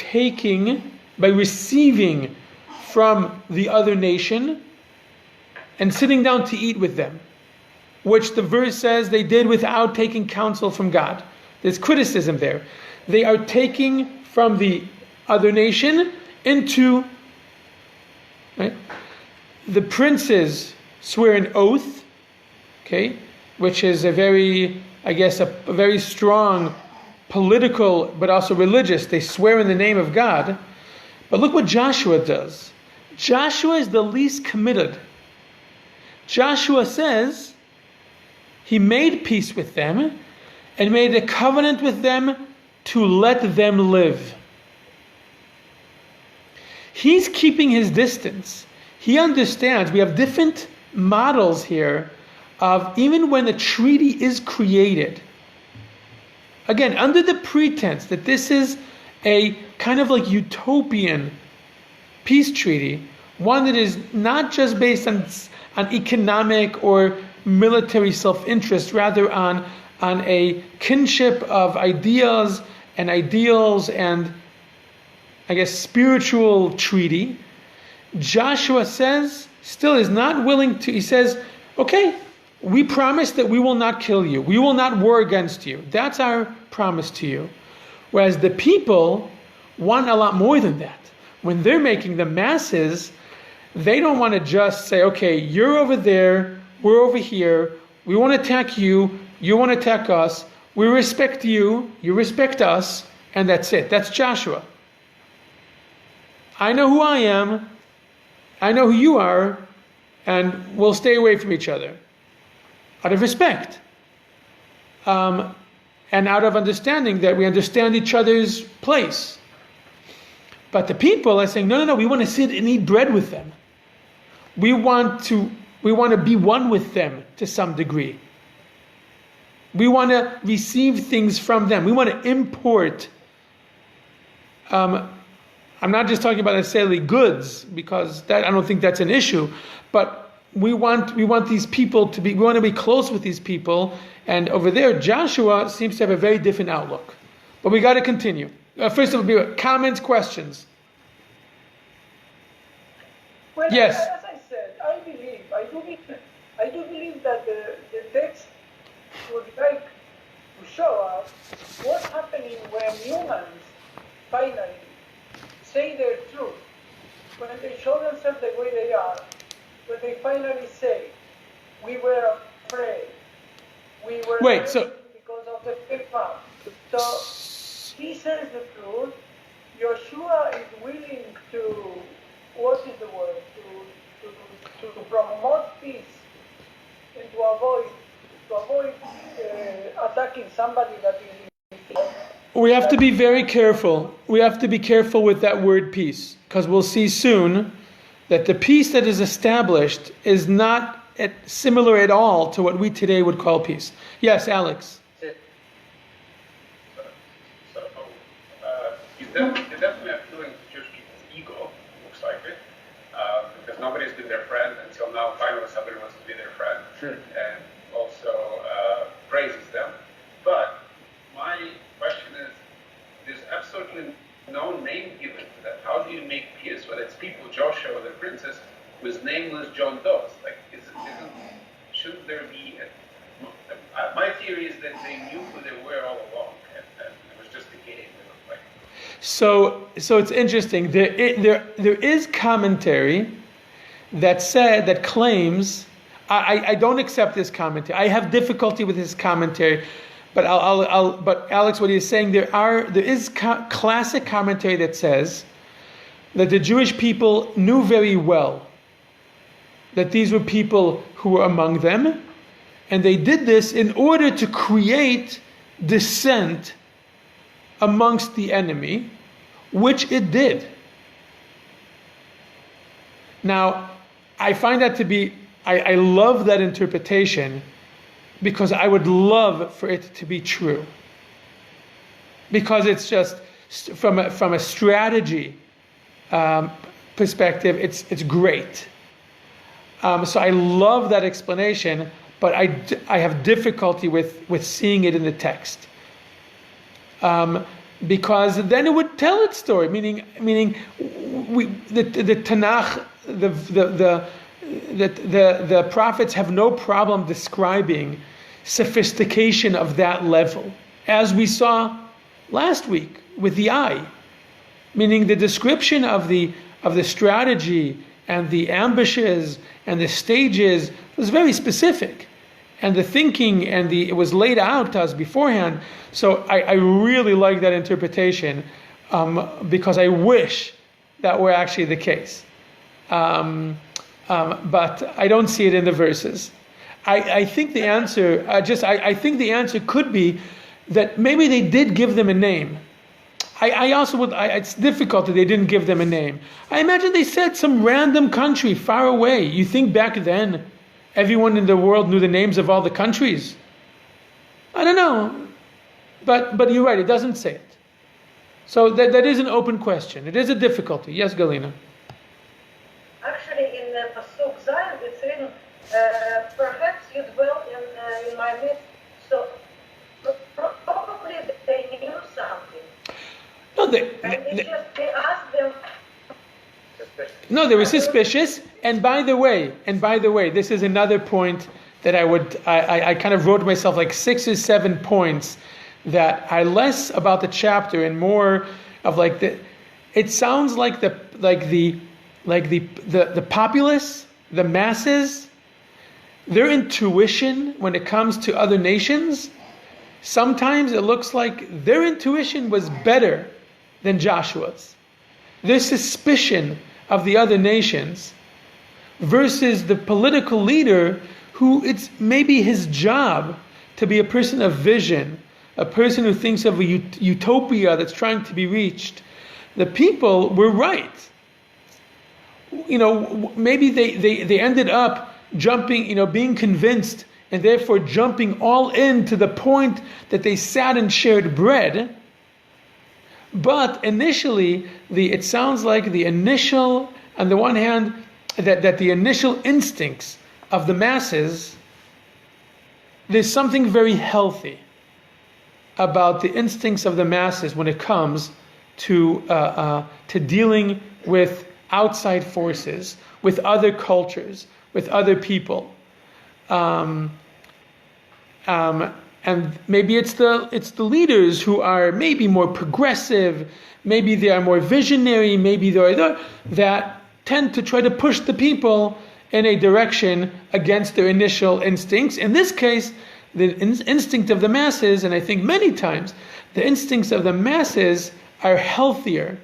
receiving from the other nation and sitting down to eat with them, which the verse says they did without taking counsel from God. There's criticism there. They are taking from the other nation into, right? The princes swear an oath, okay, which is a very strong political, but also religious. They swear in the name of God. But look what Joshua does. Joshua is the least committed. Joshua says he made peace with them and made a covenant with them to let them live. He's keeping his distance. He understands we have different models here of even when a treaty is created. Again, under the pretense that this is a kind of like utopian peace treaty, one that is not just based on economic or military self-interest, rather on a kinship of ideas and ideals and, I guess, spiritual treaty. Joshua says, still is not willing to, he says, okay, we promise that we will not kill you. We will not war against you. That's our promise to you. Whereas the people want a lot more than that. When they're making the masses, they don't want to just say, okay, you're over there, we're over here, we want to attack you, you want to attack us, we respect you, you respect us, and that's it. That's Joshua. I know who I am, I know who you are, and we'll stay away from each other. Out of respect. And out of understanding that we understand each other's place. But the people are saying, no, we want to sit and eat bread with them. We want to be one with them to some degree. We want to receive things from them. We want to import. I'm not just talking about necessarily goods, because I don't think that's an issue, but we want these people we want to be close with these people, and over there Joshua seems to have a very different outlook. But we got to continue. First of all, comments, questions. Well, yes. As I said, I do believe that the text would like to show us what's happening when humans finally say their truth, when they show themselves the way they are, when they finally say, we were afraid, we were Wait, so because of the fake path. So he says the truth. Yehoshua is willing to, what is the word, to promote peace and to avoid attacking somebody that is. we have to be very careful. We have to be careful with that word peace, because we'll see soon that the peace that is established is not similar at all to what we today would call peace. Yes, Alex. They definitely appealing to Jewish people's ego, looks like it, because nobody's been their friend until now. Finally, somebody wants to be their friend, and also praises them. But my question is, there's absolutely no name given to that. How do you make peace when it's people, Joshua or the princess, with nameless John Doe's? Like, shouldn't there be? My theory is that they knew who they were all along, and it was just a game. So it's interesting. There is commentary that claims. I don't accept this commentary. I have difficulty with his commentary, but but Alex, what he is saying, there is classic commentary that says that the Jewish people knew very well that these were people who were among them, and they did this in order to create dissent amongst the enemy, which it did. Now, I find that to be, I love that interpretation, because I would love for it to be true. Because it's just, from a strategy perspective, it's great. So I love that explanation, but I have difficulty with seeing it in the text. Because then it would tell its story, meaning the Tanakh, the prophets have no problem describing sophistication of that level, as we saw last week with the eye, meaning the description of the strategy and the ambushes and the stages was very specific. And the thinking and it was laid out to us beforehand. So I really like that interpretation, because I wish that were actually the case. But I don't see it in the verses. I think the answer, I think the answer could be that maybe they did give them a name. I also would, it's difficult that they didn't give them a name. I imagine they said some random country far away. You think back then, everyone in the world knew the names of all the countries? I don't know. But you're right, it doesn't say it. So that is an open question. It is a difficulty. Yes, Galina? Actually, in Pasuk Zayin, it's written, perhaps you dwell in my midst. So probably they knew something. No, they asked them. No, they were suspicious. And by the way, this is another point that I kind of wrote myself like 6 or 7 points that are less about the chapter and more of like it sounds like the populace, the masses, their intuition when it comes to other nations, sometimes it looks like their intuition was better than Joshua's. Their suspicion of the other nations versus the political leader who it's maybe his job to be a person of vision, a person who thinks of a utopia that's trying to be reached. The people were right. Maybe they ended up jumping, being convinced and therefore jumping all in to the point that they sat and shared bread. But initially, it sounds like the initial, on the one hand, that the initial instincts of the masses, there's something very healthy about the instincts of the masses when it comes to dealing with outside forces, with other cultures, with other people. And and maybe it's the leaders who are maybe more progressive, maybe they are more visionary, maybe they are that tend to try to push the people in a direction against their initial instincts. In this case, the instinct of the masses, and I think many times the instincts of the masses are healthier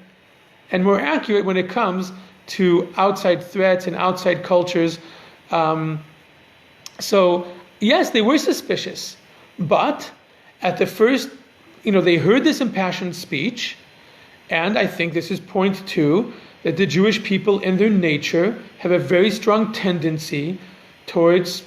and more accurate when it comes to outside threats and outside cultures. So yes, they were suspicious, but at the first, they heard this impassioned speech, and I think this is point two, that the Jewish people in their nature have a very strong tendency towards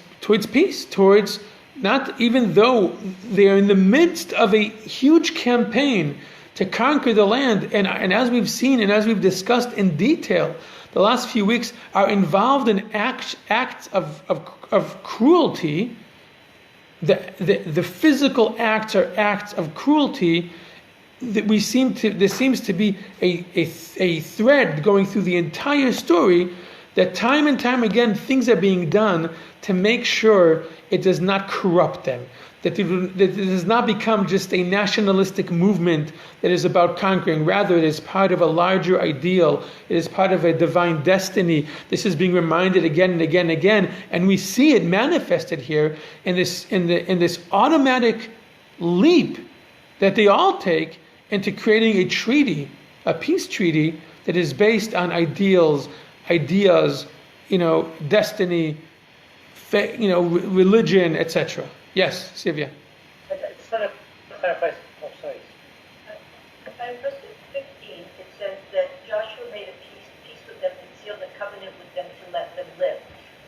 peace, towards, not even though they are in the midst of a huge campaign to conquer the land, and as we've seen and as we've discussed in detail the last few weeks, are involved in acts of cruelty. The physical acts are acts of cruelty that there seems to be a thread going through the entire story, that time and time again things are being done to make sure it does not corrupt them, that it does not become just a nationalistic movement that is about conquering. Rather, it is part of a larger ideal. It is part of a divine destiny. This is being reminded again and again and again, and we see it manifested here in this automatic leap that they all take into creating a treaty, a peace treaty that is based on ideals, ideas, destiny, religion, etc. Yes, Sylvia. I just want to clarify. Oh, sorry. In verse 15, it says that Joshua made a peace with them and sealed a covenant with them to let them live.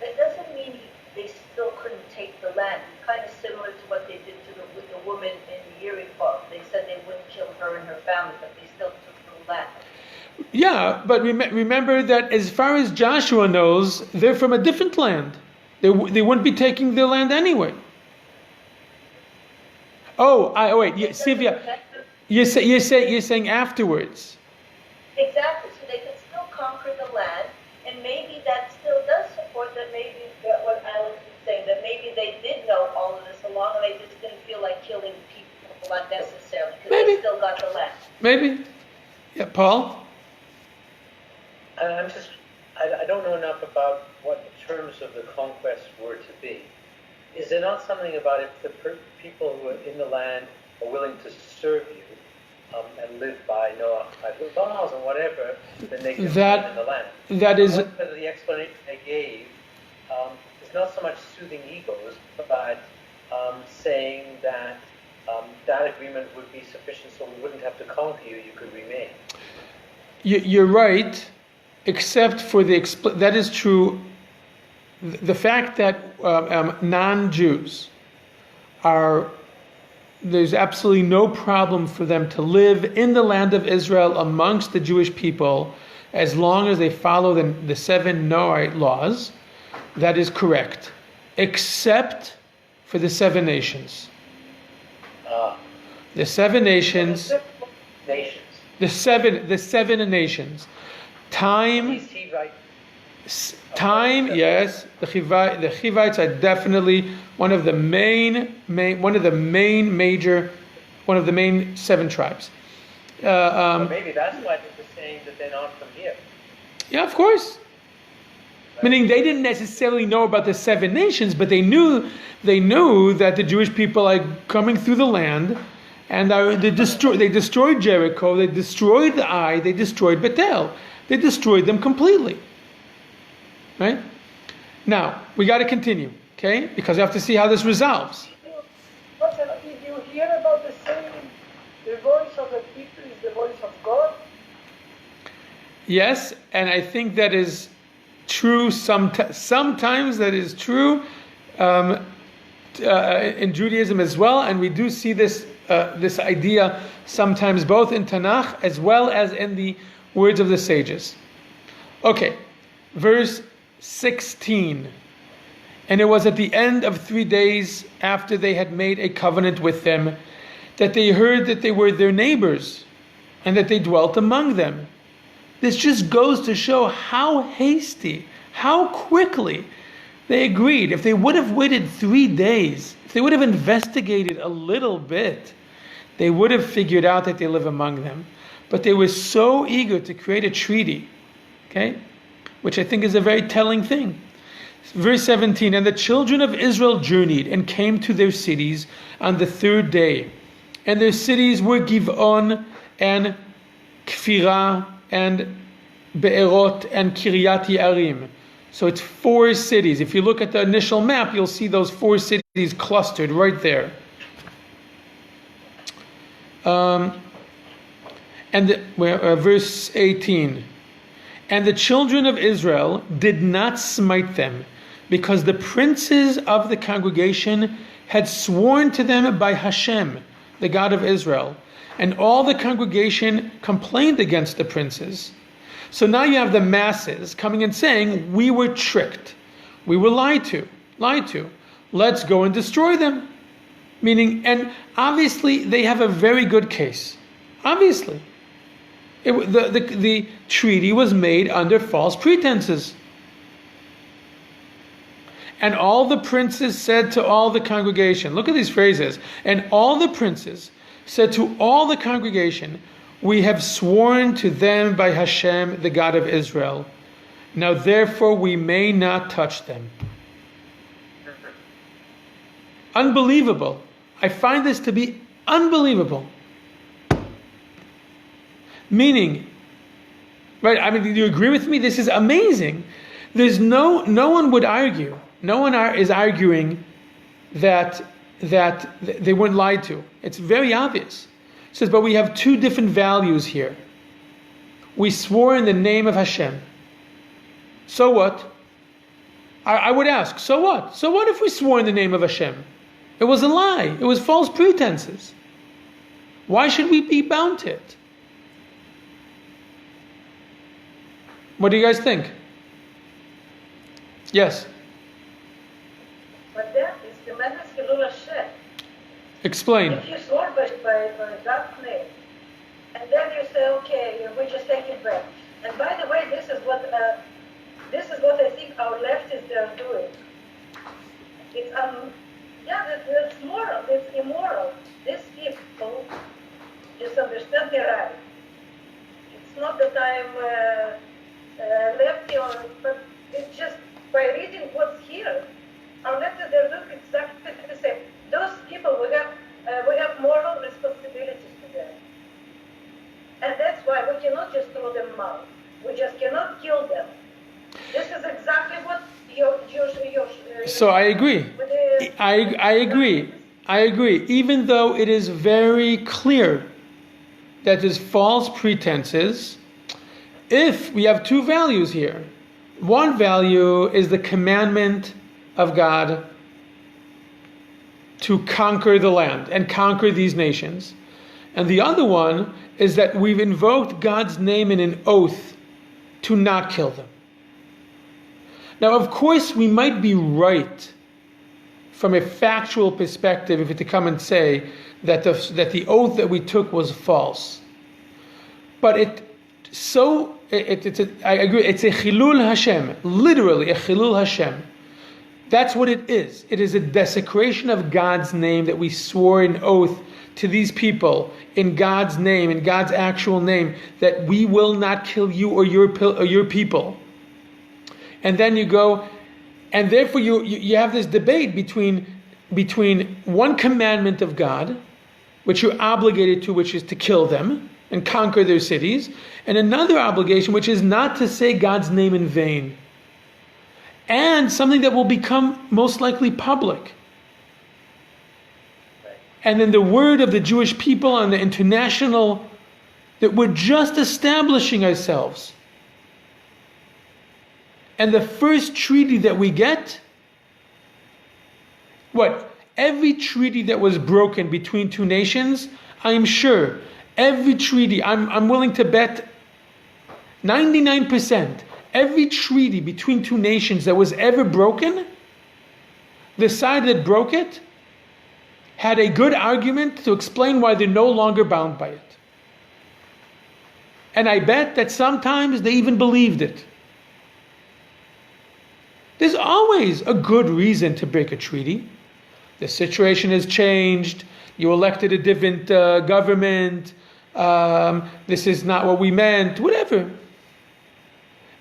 That doesn't mean they still couldn't take the land. It's kind of similar to what they did with the woman in Jericho. They said they wouldn't kill her and her family, but they still took the land. Yeah, but remember that as far as Joshua knows, they're from a different land. They wouldn't be taking their land anyway. Oh, wait, Sylvia, you're saying afterwards. Exactly. So they can still conquer the land, and maybe that still does support that. Maybe what Alex is saying, that maybe they did know all of this along, and they just didn't feel like killing people unnecessarily because they still got the land. Maybe. Yeah, Paul. I don't know enough about what the terms of the conquest were to be. Is there not something about if the people who are in the land are willing to serve you and live by Noah, laws and whatever, then they can live in the land? That is. The explanation they gave is not so much soothing egos, but saying that that agreement would be sufficient, so we wouldn't have to conquer you; you could remain. You're right, except for that is true. The fact that non-Jews there's absolutely no problem for them to live in the land of Israel amongst the Jewish people as long as they follow the 7 Noahide laws. That is correct, except for the 7 nations. The 7 nations. The seven nations. Time, yes. The Hivites are definitely one of the main 7 tribes. Maybe that's why they're saying that they're not from here. Yeah, of course. Meaning they didn't necessarily know about the 7 nations, but they knew that the Jewish people are coming through the land, and they destroyed Jericho, they destroyed Ai, they destroyed Bethel. They destroyed them completely. Right? Now, we got to continue, okay? Because we have to see how this resolves. Did you hear about the saying, the voice of the people is the voice of God? Yes, and I think that is true. Sometimes that is true in Judaism as well, and we do see this idea sometimes both in Tanakh as well as in the words of the sages. Okay, verse 16. And it was at the end of 3 days after they had made a covenant with them that they heard that they were their neighbors and that they dwelt among them. This just goes to show how hasty, how quickly They agreed. If they would have waited 3 days, if they would have investigated a little bit, they would have figured out that they live among them. But they were so eager to create a treaty, okay, which I think is a very telling thing. Verse 17, and the children of Israel journeyed and came to their cities on the 3rd day. And their cities were Giv'on and Kfirah and Be'erot and Kiryat Yearim. So it's 4 cities. If you look at the initial map, you'll see those 4 cities clustered right there. Verse 18. And the children of Israel did not smite them, because the princes of the congregation had sworn to them by Hashem, the God of Israel. And all the congregation complained against the princes. So now you have the masses coming and saying, we were tricked. We were lied to. Let's go and destroy them. Meaning, and obviously they have a very good case. Obviously. The treaty was made under false pretenses. And all the princes said to all the congregation, look at these phrases, and all the princes said to all the congregation, we have sworn to them by Hashem, the God of Israel. Now therefore we may not touch them. Unbelievable. I find this to be unbelievable. Meaning, right, I mean, do you agree with me? This is amazing. There's no one would argue. No one is arguing that they weren't lied to. It's very obvious. It says, but we have 2 different values here. We swore in the name of Hashem. So what? I would ask, so what? So what if we swore in the name of Hashem? It was a lie. It was false pretenses. Why should we be bound to it? What do you guys think? Yes. But that is tremendous Hilul Hashem. Explain. If you swore by God's name, and then you say, okay, we just take it back. And by the way, this is what I think our leftists are doing. It's that's moral. It's immoral. These people just understand their right. It's not that I'm lefty, but it's just by reading what's here. Our leftists, they're doing exactly the same. Those people, we have moral responsibilities to them. And that's why we cannot just throw them out. We just cannot kill them. This is exactly what So I agree. I agree. I agree. Even though it is very clear that there's false pretenses, if we have 2 values here. One value is the commandment of God to conquer the land and conquer these nations. And the other one is that we've invoked God's name in an oath to not kill them. Now, of course, we might be right from a factual perspective if we to come and say that the oath that we took was false. But I agree, it's a Chilul Hashem, literally a Chilul Hashem. That's what it is. It is a desecration of God's name that we swore an oath to these people in God's name, in God's actual name, that we will not kill you or your people. And then you go, and therefore you have this debate between one commandment of God, which you're obligated to, which is to kill them and conquer their cities, and another obligation, which is not to say God's name in vain. And something that will become most likely public. And then the word of the Jewish people on the international, that we're just establishing ourselves. And the first treaty that we get, every treaty that was broken between 2 nations, I'm sure, every treaty, I'm willing to bet 99%, every treaty between 2 nations that was ever broken, the side that broke it had a good argument to explain why they're no longer bound by it. And I bet that sometimes they even believed it. There's always a good reason to break a treaty. The situation has changed. You elected a different government. This is not what we meant. Whatever.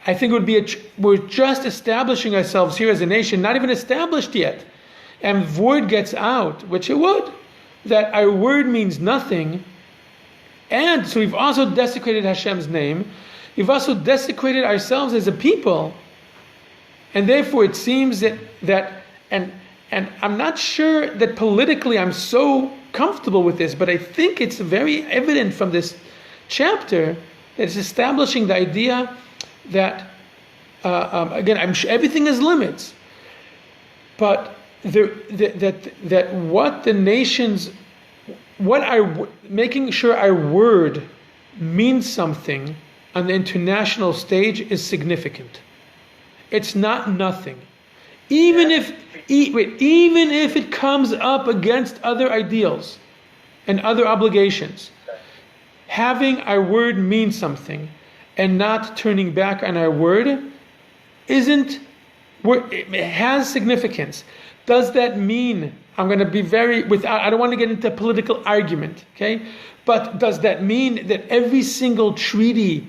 I think it would be we're just establishing ourselves here as a nation, not even established yet. And word gets out, which it would, that our word means nothing. And so we've also desecrated Hashem's name. We've also desecrated ourselves as a people. And therefore it seems that and I'm not sure that politically I'm so comfortable with this, but I think it's very evident from this chapter that it's establishing the idea that, again, I'm sure everything has limits, but that what the nations, making sure our word means something on the international stage is significant. It's not nothing. Even if it comes up against other ideals and other obligations, having our word mean something and not turning back on our word it has significance. Does that mean, I'm going to be I don't want to get into political argument, okay? But does that mean that every single treaty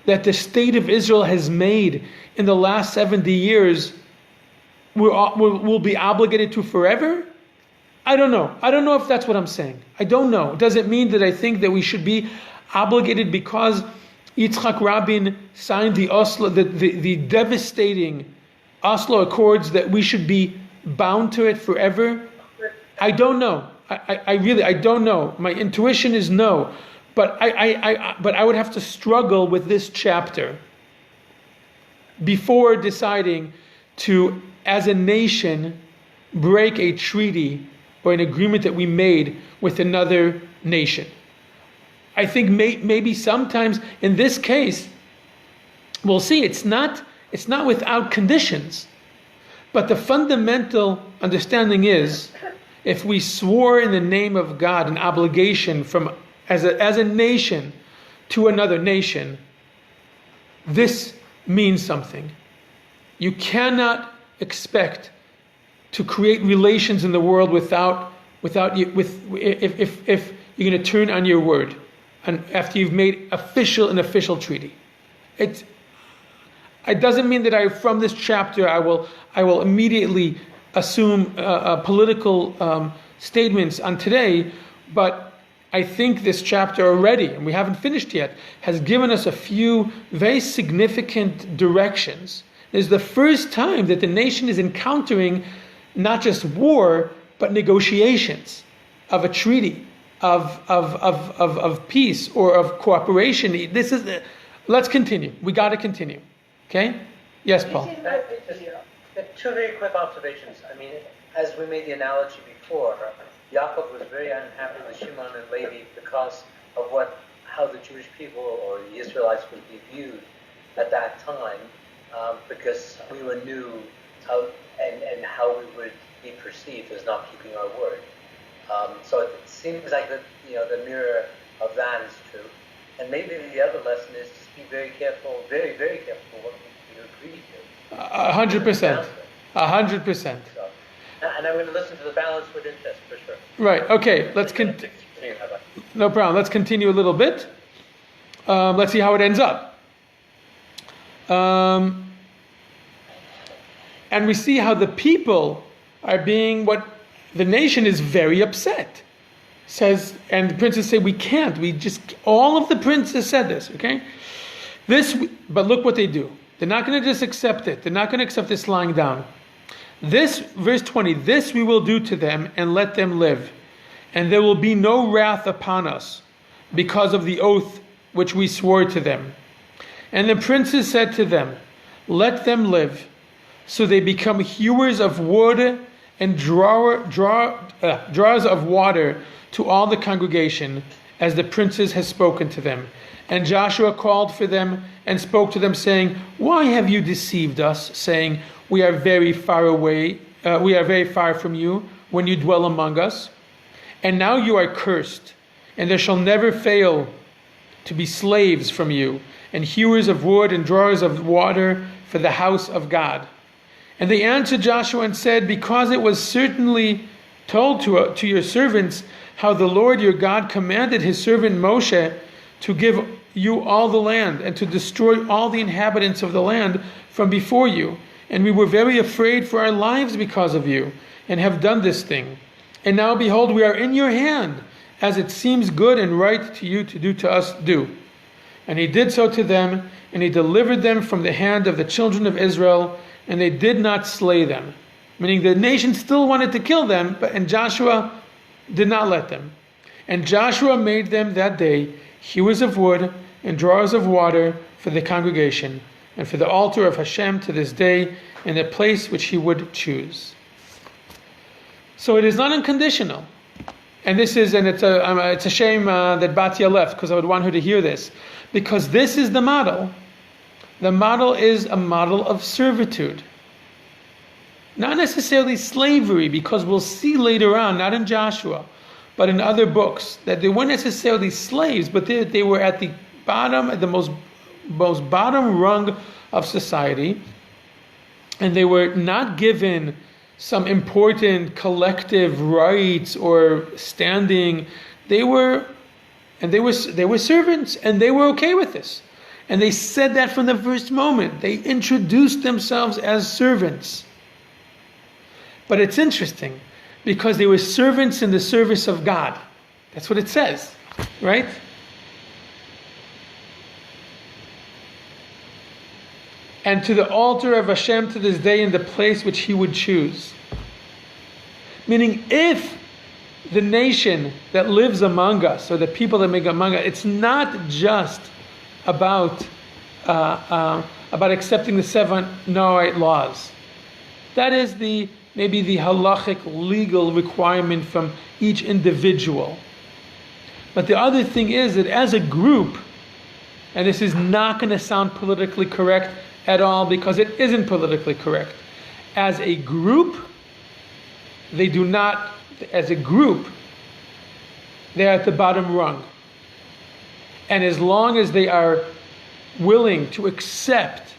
that the state of Israel has made in the last 70 years will be obligated to forever? I don't know. I don't know if that's what I'm saying. I don't know. Does it mean that I think that we should be obligated because Yitzhak Rabin signed the devastating Oslo Accords, that we should be bound to it forever? I don't know. I don't know. My intuition is no. But I would have to struggle with this chapter before deciding to, as a nation, break a treaty or an agreement that we made with another nation. I think maybe sometimes in this case, we'll see, it's not without conditions. But the fundamental understanding is, if we swore in the name of God an obligation as a nation to another nation, this means something. You cannot expect to create relations in the world if you're going to turn on your word, and after you've made an official treaty. It doesn't mean that from this chapter I will immediately assume political statements on today, but I think this chapter already, and we haven't finished yet, has given us a few very significant directions. This is the first time that the nation is encountering not just war, but negotiations of a treaty, of peace or of cooperation. Let's continue. We got to continue. Okay? Yes, Paul. Two very quick observations. I mean, as we made the analogy before, Yaakov was very unhappy with Shimon and Levi because of how the Jewish people or the Israelites would be viewed at that time, because we were new and how we would be perceived as not keeping our word. So it seems like the mirror of that is true. And maybe the other lesson is just be very careful, very, very careful what you agree to. 100%. 100%. And I'm going to listen to the balanced with interest for sure. Right. Okay. Let's continue. No problem. Let's continue a little bit. Let's see how it ends up. And we see how the people are being the nation is very upset. Says, and the princes say, we can't. All of the princes said this, okay? But look what they do. They're not going to just accept it. They're not going to accept this lying down. This, verse 20, this we will do to them and let them live. And there will be no wrath upon us because of the oath which we swore to them. And the princes said to them, let them live. So they become hewers of wood and drawers of water to all the congregation, as the princes has spoken to them. And Joshua called for them and spoke to them, saying, why have you deceived us, saying, we are very far away, we are very far from you, when you dwell among us? And now you are cursed, and there shall never fail to be slaves from you, and hewers of wood and drawers of water for the house of God. And they answered Joshua and said, because it was certainly told to your servants how the Lord your God commanded his servant Moshe to give you all the land and to destroy all the inhabitants of the land from before you. And we were very afraid for our lives because of you, and have done this thing. And now behold, we are in your hand, as it seems good and right to you to do to us, do. And he did so to them, and he delivered them from the hand of the children of Israel, and they did not slay them. Meaning the nation still wanted to kill them, and Joshua did not let them. And Joshua made them that day hewers of wood and drawers of water for the congregation, and for the altar of Hashem to this day, in the place which he would choose. So it is not unconditional. And it's a shame that Batya left, because I would want her to hear this. Because this is the model. The model is a model of servitude. Not necessarily slavery, because we'll see later on, not in Joshua, but in other books, that they weren't necessarily slaves, but they were at the bottom, at the most bottom rung of society, and they were not given some important collective rights or standing. They were servants, and they were okay with this. And they said that from the first moment. They introduced themselves as servants. But it's interesting, because they were servants in the service of God. That's what it says, right? And to the altar of Hashem to this day, in the place which he would choose. Meaning, if the nation that lives among us, or the people that make among us, it's not just about accepting the 7 Noahide laws. That is maybe the halachic legal requirement from each individual. But the other thing is that as a group, and this is not going to sound politically correct at all, because it isn't politically correct. As a group, they're at the bottom rung. And as long as they are willing to accept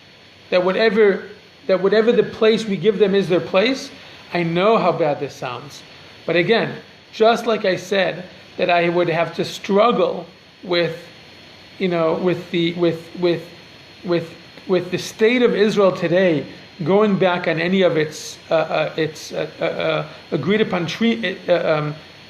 that whatever the place we give them is their place, I know how bad this sounds. But again, just like I said, that I would have to struggle with the state of Israel today, going back on any of its agreed upon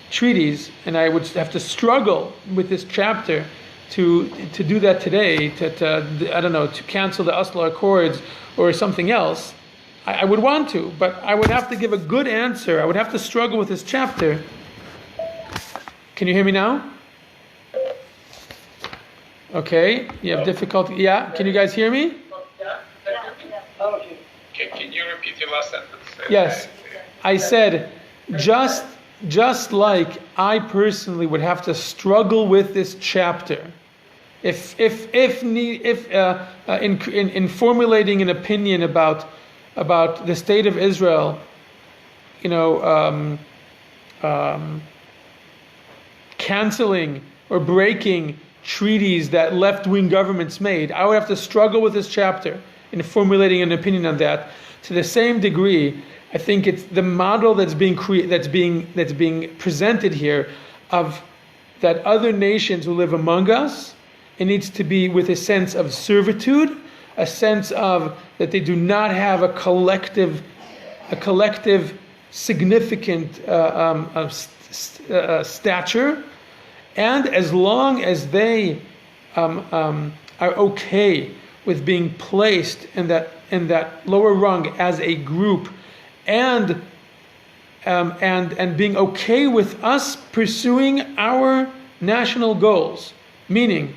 treaties, and I would have to struggle with this chapter to do that today, to cancel the Oslo Accords or something else. I would want to, but I would have to give a good answer. I would have to struggle with this chapter. Can you hear me now? Okay, you have difficulty. Yeah, can you guys hear me? Can you repeat your last sentence? Yes, I said just like I personally would have to struggle with this chapter, in formulating an opinion about the state of Israel, canceling or breaking treaties that left-wing governments made, I would have to struggle with this chapter in formulating an opinion on that. To the same degree, I think it's the model that's being presented here of that other nations who live among us. It needs to be with a sense of servitude, a sense of that they do not have a collective significant stature, and as long as they are okay with being placed in that lower rung as a group, and being okay with us pursuing our national goals, meaning,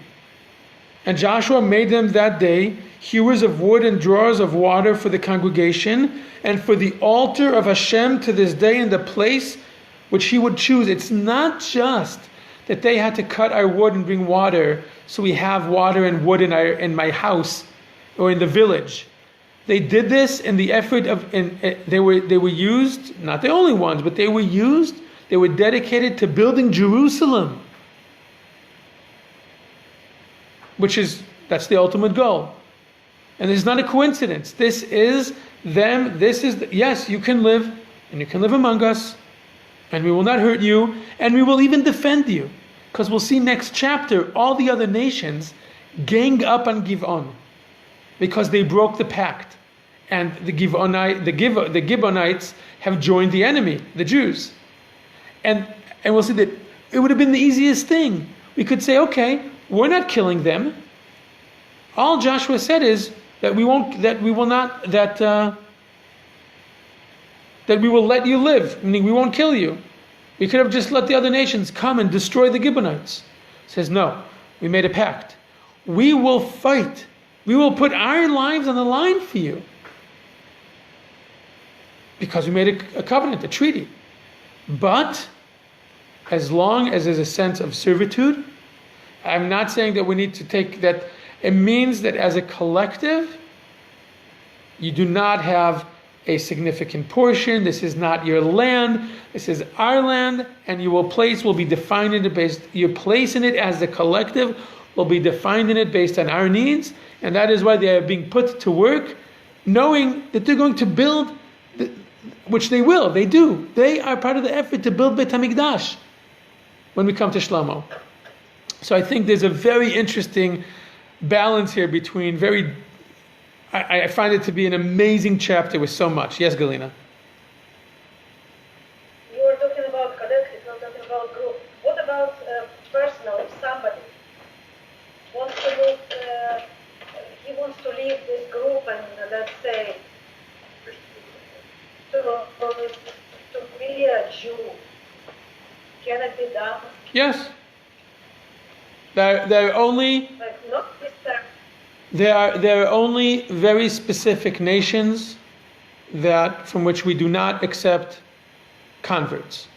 and Joshua made them that day hewers of wood and drawers of water for the congregation, and for the altar of Hashem to this day in the place which he would choose. It's not just that they had to cut our wood and bring water, so we have water and wood in my house or in the village. They did this in the effort of, they were used, not the only ones, but they were dedicated to building Jerusalem, that's the ultimate goal. And this is not a coincidence. This is them, yes, you can live, and you can live among us, and we will not hurt you, and we will even defend you. Because we'll see next chapter, all the other nations gang up on Giv'on, because they broke the pact. And the Gibeonites have joined the enemy, the Jews. And we'll see that it would have been the easiest thing. We could say, okay, we're not killing them. All Joshua said is that we will let you live, meaning we won't kill you. We could have just let the other nations come and destroy the Gibeonites. He says, no, we made a pact. We will fight. We will put our lives on the line for you. Because we made a covenant, a treaty. But as long as there's a sense of servitude, I'm not saying that we need to take that. It means that as a collective, you do not have a significant portion. This is not your land. This is our land, and your place will be defined in it based. Your place in it as a collective will be defined in it based on our needs, and that is why they are being put to work, knowing that they're going to build. Which they will, they do. They are part of the effort to build Beit HaMikdash when we come to Shlomo. So I think there's a very interesting balance here between I find it to be an amazing chapter with so much. Yes, Galina? You were talking about collective, not talking about group. What about personal? If somebody wants to live, he wants to leave this group and let's say, to be a Jew, can it be done? Yes. There are only there are only very specific nations from which we do not accept converts.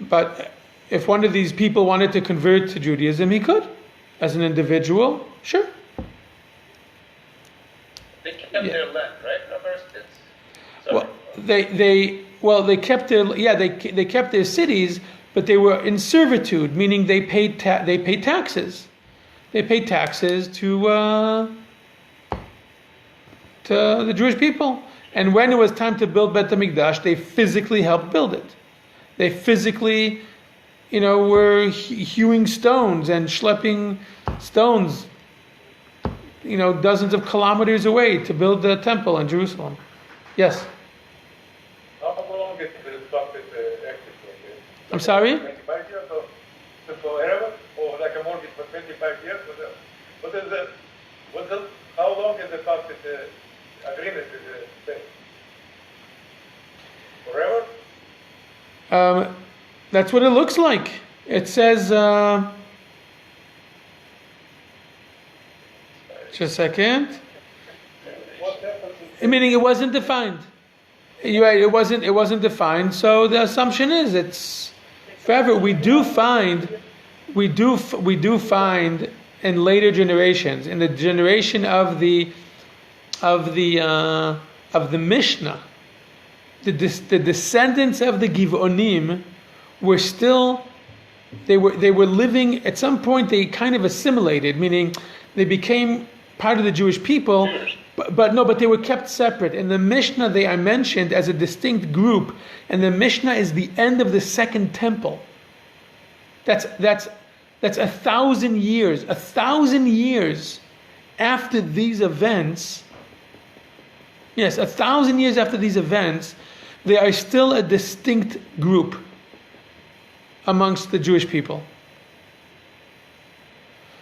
But if one of these people wanted to convert to Judaism, he could, as an individual. Sure. They kept their land, right? Well, they kept they kept their cities, but they were in servitude, meaning they paid taxes. They paid taxes to the Jewish people. And when it was time to build Beit HaMikdash, they physically helped build it. They physically, were hewing stones and schlepping stones, dozens of kilometers away to build the temple in Jerusalem. Yes. How long is the socket active? I'm sorry? 25 years or forever? Or like a mortgage for 25 years? How long is the socket agreement with the state? Forever? That's what it looks like. It says, just a second. What happens Meaning it wasn't defined. You're right, it wasn't defined. So the assumption is it's forever. We do find in later generations, in the generation of the Mishnah, the descendants of the Givonim were still they were living. At some point they kind of assimilated, meaning they became part of the Jewish people. But they were kept separate. In the Mishnah, they are mentioned as a distinct group, and the Mishnah is the end of the second temple. That's 1,000 years. 1,000 years after these events. Yes, 1,000 years after these events, they are still a distinct group amongst the Jewish people.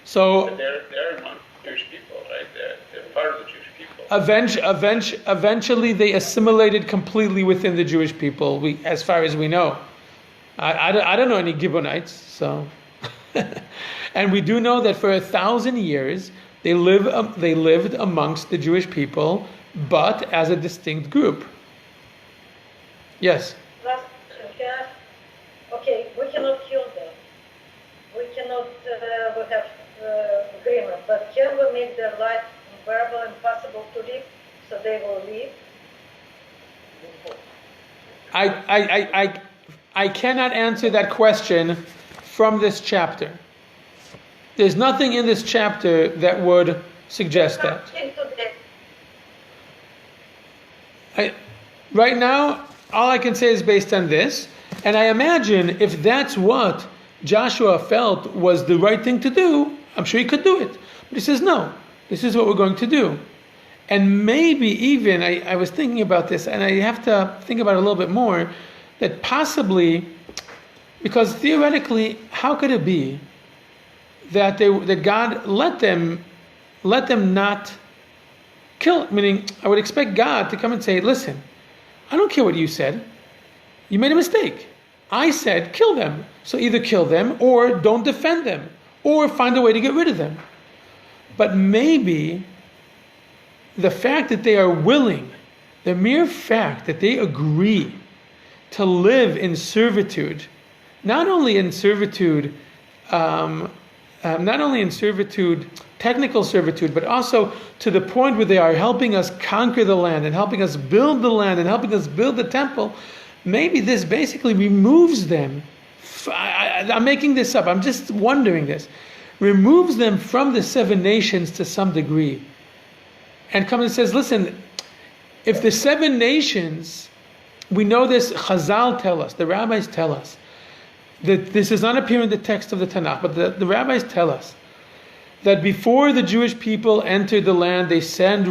So they're among Jewish people, right? They're part of the Jewish people. Eventually, they assimilated completely within the Jewish people. As far as we know, I don't know any Gibeonites. So, and we do know that for 1,000 years they lived amongst the Jewish people, but as a distinct group. Yes. Last question. Okay, we cannot kill them. We cannot we have agreement, but can we make their life unbearable and impossible to live, so they will leave? I cannot answer that question from this chapter. There's nothing in this chapter that would suggest that. Right now, all I can say is based on this. And I imagine if that's what Joshua felt was the right thing to do, I'm sure he could do it. But he says, no, this is what we're going to do. And maybe even, I was thinking about this, and I have to think about it a little bit more, that possibly, because theoretically, how could it be that God let them not kill? Meaning, I would expect God to come and say, listen, I don't care what you said. You made a mistake. I said kill them. So either kill them or don't defend them or find a way to get rid of them. But maybe the fact that they are willing, the mere fact that they agree to live in servitude, not only in servitude, technical servitude, but also to the point where they are helping us conquer the land and helping us build the land and helping us build the temple, maybe this basically removes them. I'm making this up. I'm just wondering this. Removes them from the 7 nations to some degree. And comes and says, listen, if the 7 nations, we know this, Chazal tell us, the rabbis tell us, that this does not appear in the text of the Tanakh, but the rabbis tell us that before the Jewish people enter the land, they send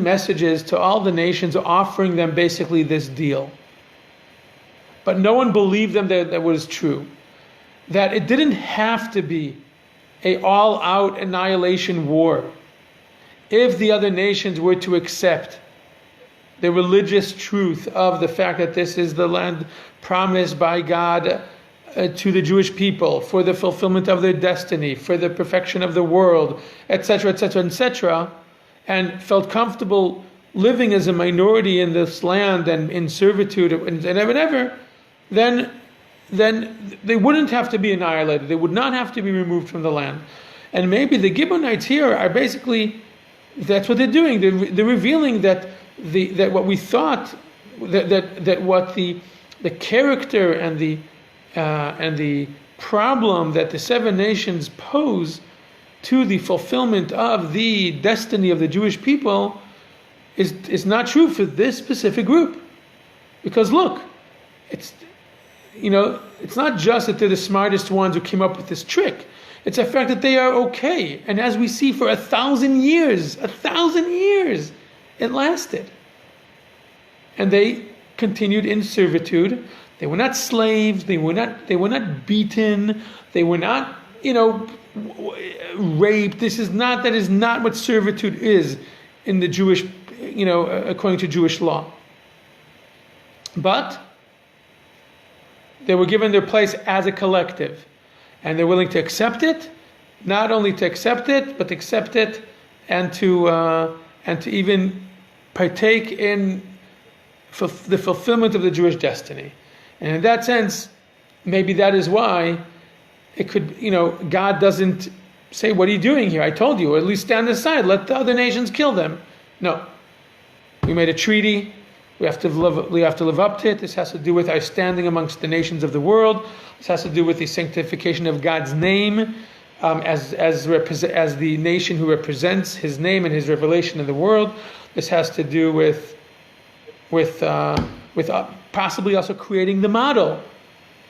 messages to all the nations offering them basically this deal. But no one believed them that was true. That it didn't have to be an all-out annihilation war if the other nations were to accept the religious truth of the fact that this is the land promised by God to the Jewish people for the fulfillment of their destiny, for the perfection of the world, etc., etc., etc., and felt comfortable living as a minority in this land and in servitude and whatever, then they wouldn't have to be annihilated. They would not have to be removed from the land. And maybe the Gibeonites here are basically, that's what they're doing. They're revealing that what we thought, that what the character and the problem that the 7 nations pose to the fulfillment of the destiny of the Jewish people is not true for this specific group. Because look, it's not just that they're the smartest ones who came up with this trick. It's a fact that they are okay. And as we see, for 1,000 years, it lasted. And they continued in servitude. They were not slaves. They were not beaten. They were not, raped. That is not what servitude is in the Jewish, according to Jewish law. But they were given their place as a collective. And they're willing to accept it, not only to accept it, but to accept it and to even partake in the fulfillment of the Jewish destiny. And in that sense, maybe that is why it could, God doesn't say, what are you doing here? I told you, or at least stand aside, let the other nations kill them. No. We made a treaty. We have to live up to it. This has to do with our standing amongst the nations of the world. This has to do with the sanctification of God's name as the nation who represents His name and His revelation in the world. This has to do with possibly also creating the model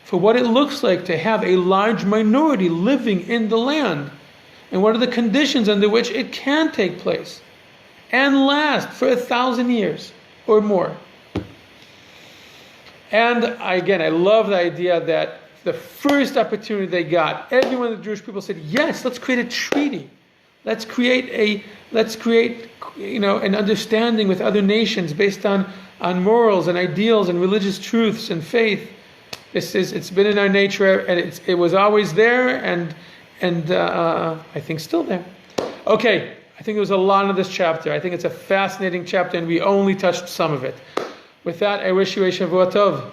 for what it looks like to have a large minority living in the land, and what are the conditions under which it can take place and last for 1,000 years or more. And I love the idea that the first opportunity they got, every one of the Jewish people said, yes, let's create a treaty. Let's create an understanding with other nations based on morals and ideals and religious truths and faith. It's been in our nature, and it was always there, and I think still there. Okay, I think there was a lot of this chapter. I think it's a fascinating chapter, and we only touched some of it. With that, I wish you a Shavua Tov.